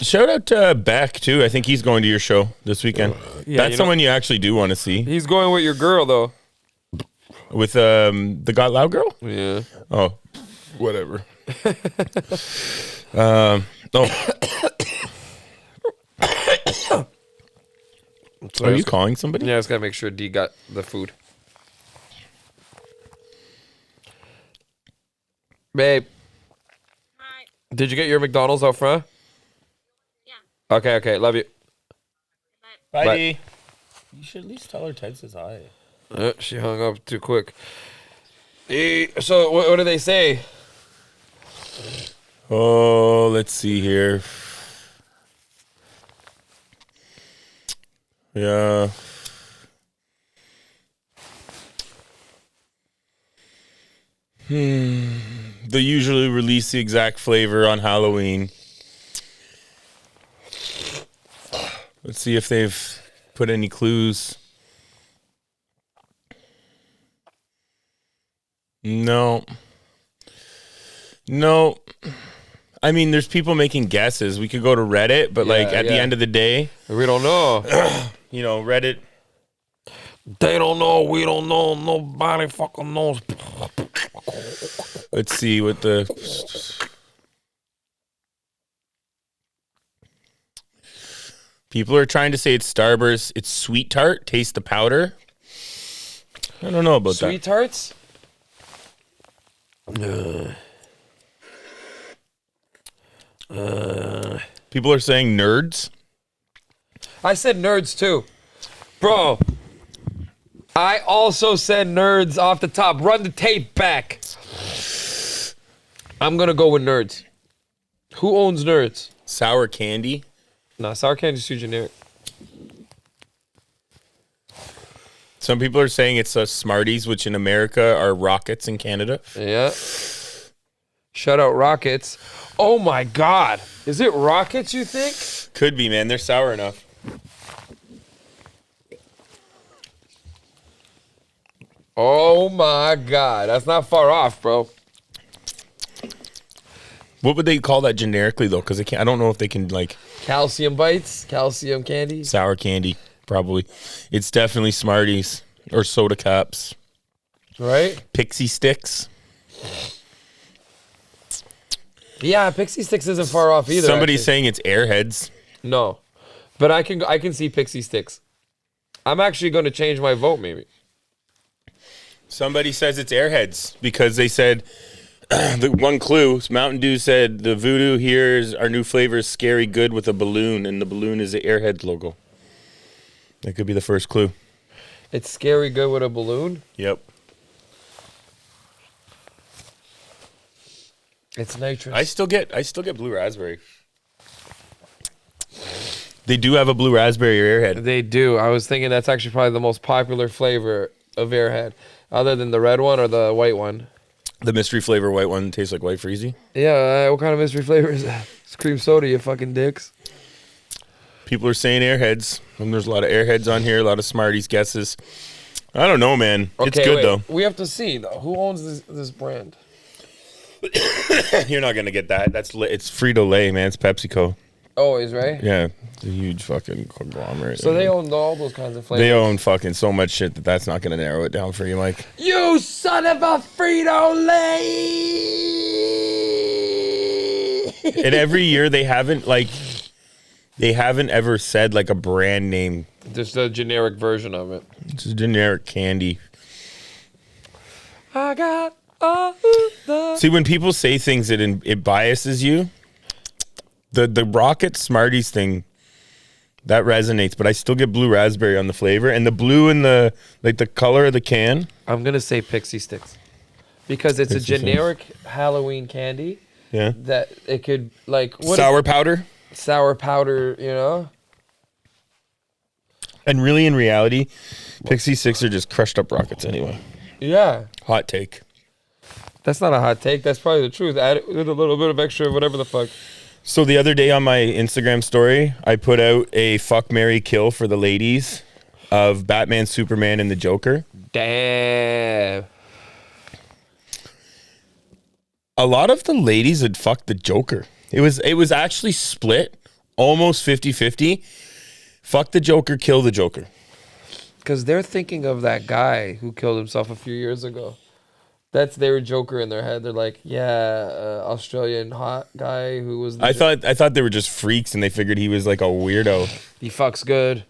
Shout out to Beck, too. I think he's going to your show this weekend. That's someone you actually do want to see. He's going with your girl, though. With the Got Loud girl? Yeah. Oh, whatever. Are you calling somebody? Yeah, I just gotta make sure D got the food. Babe. Hi. Did you get your McDonald's out front? Yeah. Okay. Love you. Bye. Bye. Dee. You should at least tell her Ted says hi. She hung up too quick. So what do they say? Oh, let's see here. Yeah. They usually release the exact flavor on Halloween. Let's see if they've put any clues. No. I mean, there's people making guesses. We could go to Reddit, but like at the end of the day, we don't know. Reddit. They don't know. We don't know. Nobody fucking knows. Let's see what the. People are trying to say it's Starburst. It's sweet tart. Taste the powder. I don't know about Sweet tarts? People are saying nerds. I said nerds too. Bro, I also said nerds off the top. Run the tape back. I'm going to go with nerds. Who owns nerds? Sour candy. Nah, sour candy's too generic. Some people are saying it's Smarties, which in America are Rockets in Canada. Yeah. Shout out Rockets. Oh my God. Is it Rockets, you think? Could be, man. They're sour enough. Oh my God. That's not far off, bro. What would they call that generically, though? Because I don't know if they can, like... Calcium bites? Calcium candy? Sour candy, probably. It's definitely Smarties or soda cups. Right? Pixie sticks. Yeah, Pixie Sticks isn't far off either. Somebody's actually. saying it's Airheads. No. But I can see Pixie Sticks. I'm actually going to change my vote, maybe. Somebody says it's Airheads because they said... the one clue, Mountain Dew said the Voodoo here is our new flavor is scary good with a balloon, and the balloon is the Airheads logo. That could be the first clue. It's scary good with a balloon? Yep. It's nitrous. I still get blue raspberry. They do have a blue raspberry Airhead. They do. I was thinking that's actually probably the most popular flavor of Airhead, other than the red one or the white one. The mystery flavor white one tastes like white freezy. Yeah, what kind of mystery flavor is that? It's cream soda, you fucking dicks. People are saying Airheads. And there's a lot of Airheads on here, a lot of Smarties guesses. I don't know, man. It's good, though. We have to see, though. Who owns this brand? You're not going to get that. It's Frito-Lay, man. It's PepsiCo. Always, right? Yeah. It's a huge fucking conglomerate. So they own all those kinds of flavors. They own fucking so much shit that's not going to narrow it down for you, Mike. You son of a Frito-Lay! And every year they haven't ever said like a brand name. Just a generic version of it. It's a generic candy. I got all the... See, when people say things, it biases you. The Rocket Smarties thing, that resonates, but I still get blue raspberry on the flavor. And the blue and the color of the can. I'm going to say Pixie Sticks. Because it's Pixie a generic Halloween candy. Yeah. That it could, like... Sour powder? Sour powder, you know? And really, in reality, Pixie Sticks are just crushed up Rockets anyway. Yeah. Hot take. That's not a hot take. That's probably the truth. Add it with a little bit of extra whatever the fuck. So the other day on my Instagram story, I put out a fuck, marry, kill for the ladies of Batman, Superman, and the Joker. Damn. A lot of the ladies had fucked the Joker. It was actually split, almost 50-50. Fuck the Joker, kill the Joker. Because they're thinking of that guy who killed himself a few years ago. That's their Joker in their head. They're like, yeah, Australian hot guy who was... I thought they were just freaks and they figured he was like a weirdo. He fucks good.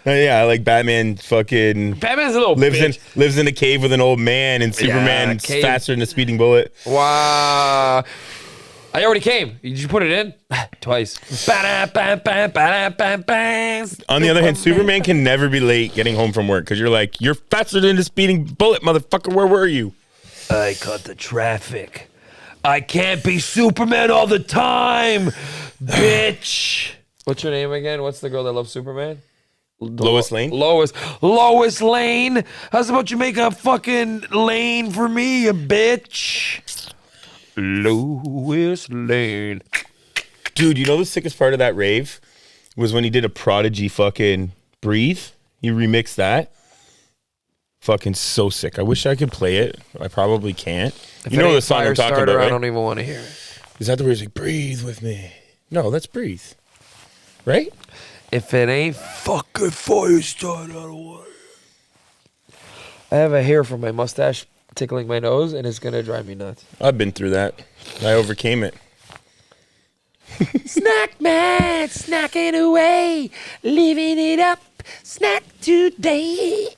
Yeah, like Batman fucking... Batman's a little bitch. Lives in a cave with an old man, and Superman's faster than a speeding bullet. Wow. I already came. Did you put it in? Twice. On the other hand, Superman can never be late getting home from work because you're like, you're faster than a speeding bullet, motherfucker. Where were you? I caught the traffic. I can't be Superman all the time, bitch. What's your name again? What's the girl that loves Superman? Lois Lane? Lois Lane. How's about you make a fucking lane for me, you bitch? Lois Lane. Dude, you know the sickest part of that rave was when he did a Prodigy fucking Breathe. He remixed that. Fucking so sick. I wish I could play it. I probably can't. If you know the song I'm talking about, right? I don't even want to hear it. Is that the word? He's like, breathe with me. No, that's Breathe. Right? If it ain't fucking fire starter, I don't want it. I have a hair from my mustache tickling my nose, and it's going to drive me nuts. I've been through that. I overcame it. Snackman, snacking away, living it up. Snack today.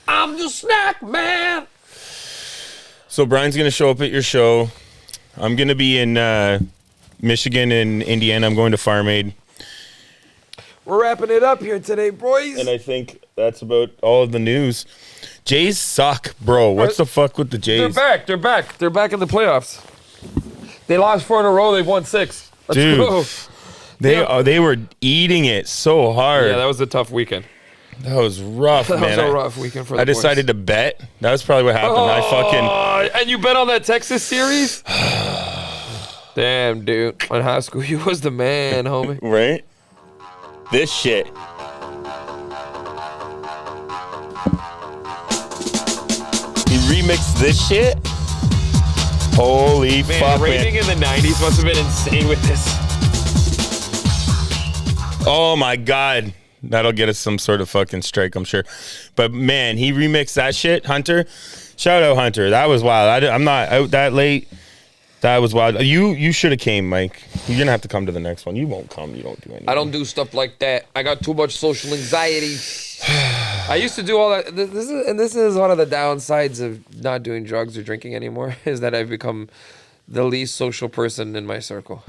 I'm the snack man. So Brian's going to show up at your show. I'm going to be in Michigan and Indiana. I'm going to Farm Aid. We're wrapping it up here today, boys. And I think that's about all of the news. Jays suck, bro. What's the fuck with the Jays? They're back. They're back in the playoffs. They lost 4 in a row. They've won 6. Let's go. They were eating it so hard. Yeah, that was a tough weekend. That was rough, man. That was a rough weekend for the I decided to bet. That was probably what happened. And you bet on that Texas series? Damn, dude. In high school, you was the man, homie. Right? This shit. He remixed this shit? Holy fuck, raving in the 90s must have been insane with this. Oh my God. That'll get us some sort of fucking strike, I'm sure. But man, he remixed that shit, Hunter. Shout out, Hunter. That was wild. I'm not out that late. That was wild. You should have came, Mike. You're gonna have to come to the next one. You won't come. You don't do anything. I don't do stuff like that. I got too much social anxiety. I used to do all that. This is one of the downsides of not doing drugs or drinking anymore, is that I've become the least social person in my circle.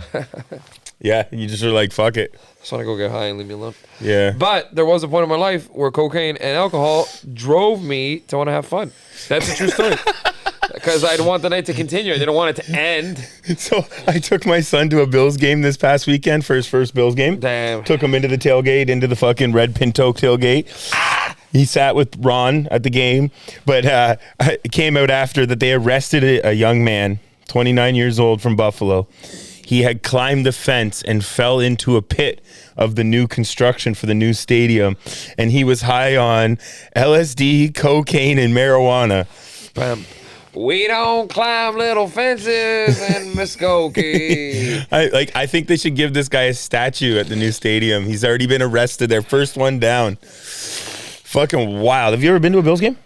Yeah, you just are like, fuck it. Just want to go get high and leave me alone. Yeah. But there was a point in my life where cocaine and alcohol drove me to want to have fun. That's a true story. Because I'd want the night to continue. I didn't want it to end. So I took my son to a Bills game this past weekend for his first Bills game. Damn. Took him into the tailgate, into the fucking red Pinto tailgate. He sat with Ron at the game, but it came out after that they arrested a young man, 29 years old, from Buffalo. He had climbed the fence and fell into a pit of the new construction for the new stadium, and he was high on LSD, cocaine, and marijuana. Bam. We don't climb little fences in Muskogee. I think they should give this guy a statue at the new stadium. He's already been arrested. Their first one down. Fucking wild. Have you ever been to a Bills game?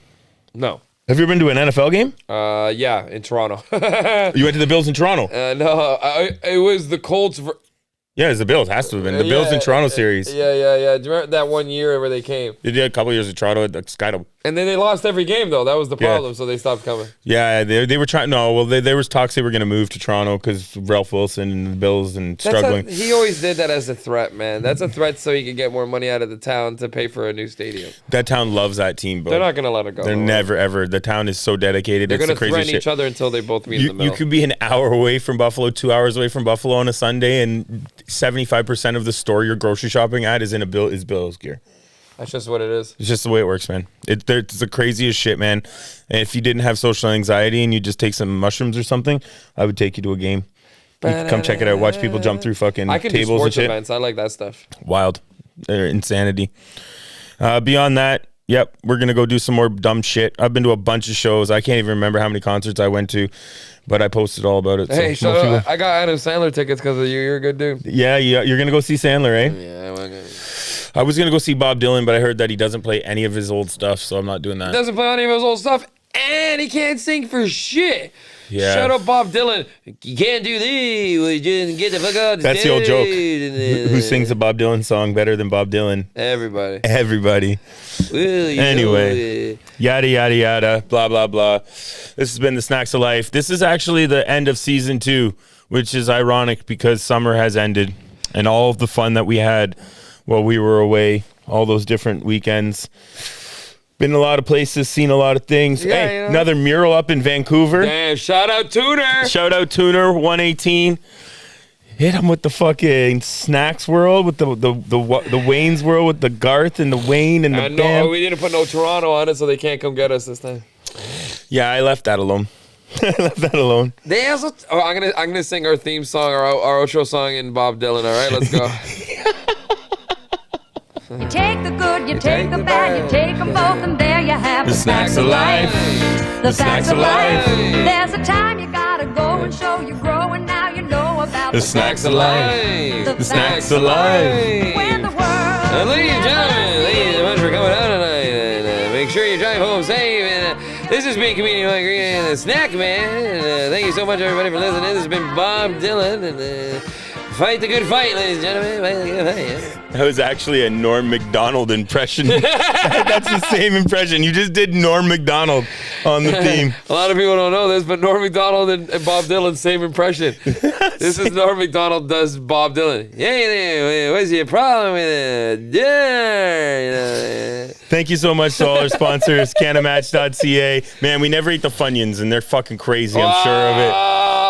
No. Have you ever been to an NFL game? Yeah, in Toronto. You went to the Bills in Toronto? No, it was the Colts. Yeah, it's the Bills. Has to have been. The Bills in Toronto series. Yeah. Do you remember that one year where they came? They did a couple years in Toronto at the Skydome. And then they lost every game, though. That was the problem, so they stopped coming. Yeah, they were trying. No, well, there was talks they were going to move to Toronto because Ralph Wilson and the Bills and struggling. He always did that as a threat, man. That's a threat so he could get more money out of the town to pay for a new stadium. That town loves that team, bro. They're not going to let it go. They're never, ever. The town is so dedicated. They're going to threaten each other until they both meet in the middle. You could be an hour away from Buffalo, 2 hours away from Buffalo on a Sunday, and 75% of the store you're grocery shopping at is Bills gear. That's just what it is. It's just the way it works, man. It's the craziest shit, man. And if you didn't have social anxiety and you just take some mushrooms or something, I would take you to a game. You can come check it out. Watch people jump through fucking tables and shit. I can do sports events. I like that stuff. Wild. They're insanity. Beyond that, yep, we're going to go do some more dumb shit. I've been to a bunch of shows. I can't even remember how many concerts I went to, but I posted all about it. Hey, I got Adam Sandler tickets because of you. You're a good dude. Yeah, you're going to go see Sandler, eh? Yeah, I was going to go see Bob Dylan, but I heard that he doesn't play any of his old stuff, so I'm not doing that. He doesn't play any of his old stuff, and he can't sing for shit. Yeah. Shut up, Bob Dylan. You can't do this. We just get the fuck out. That's the old joke. Who sings a Bob Dylan song better than Bob Dylan? Everybody. Anyway, yada, yada, yada, blah, blah, blah. This has been the Snacks of Life. This is actually the end of season 2, which is ironic because summer has ended and all of the fun that we had while we were away, all those different weekends. Been a lot of places, seen a lot of things. Yeah, hey, another mural up in Vancouver. Damn, shout out Tuner. Shout out Tuner 118. Hit him with the fucking Snacks World, with the Wayne's World, with the Garth and the Wayne and the Bam. No, we didn't put no Toronto on it, so they can't come get us this time. Yeah, I left that alone. They also. Oh, I'm gonna sing our theme song, our outro song in Bob Dylan. All right, let's go. You take the good, you take the bad, you take them both, and there you have the snacks of life. The snacks of life. There's a time you gotta go and show you grow, and now you know about the snacks of life. The snacks of life. When the world. Ladies and gentlemen, thank you so much for coming out tonight. And, make sure you drive home safe. And This has been comedian Rita and the snackman. Thank you so much, everybody, for listening. This has been Bob Dylan and fight the good fight, ladies and gentlemen. Fight the good fight. Yeah. That was actually a Norm Macdonald impression. That's the same impression. You just did Norm Macdonald on the theme. A lot of people don't know this, but Norm Macdonald and Bob Dylan, same impression. This is Norm Macdonald does Bob Dylan. Yeah, what's your problem with it? Yeah. Thank you so much to all our sponsors, canamatch.ca. Man, we never eat the Funyuns, and they're fucking crazy, I'm sure of it.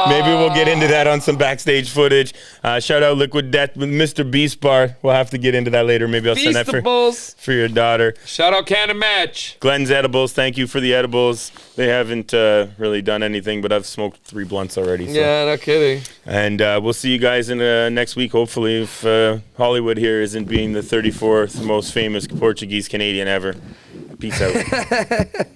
Maybe we'll get into that on some backstage footage. Shout out Liquid Death with Mr. Beast Bar. We'll have to get into that later. Maybe I'll send that for your daughter. Shout out Canada Match. Glenn's Edibles. Thank you for the edibles. They haven't really done anything, but I've smoked 3 blunts already. So. Yeah, no kidding. And we'll see you guys in next week, hopefully, if Hollywood here isn't being the 34th most famous Portuguese Canadian ever. Peace out.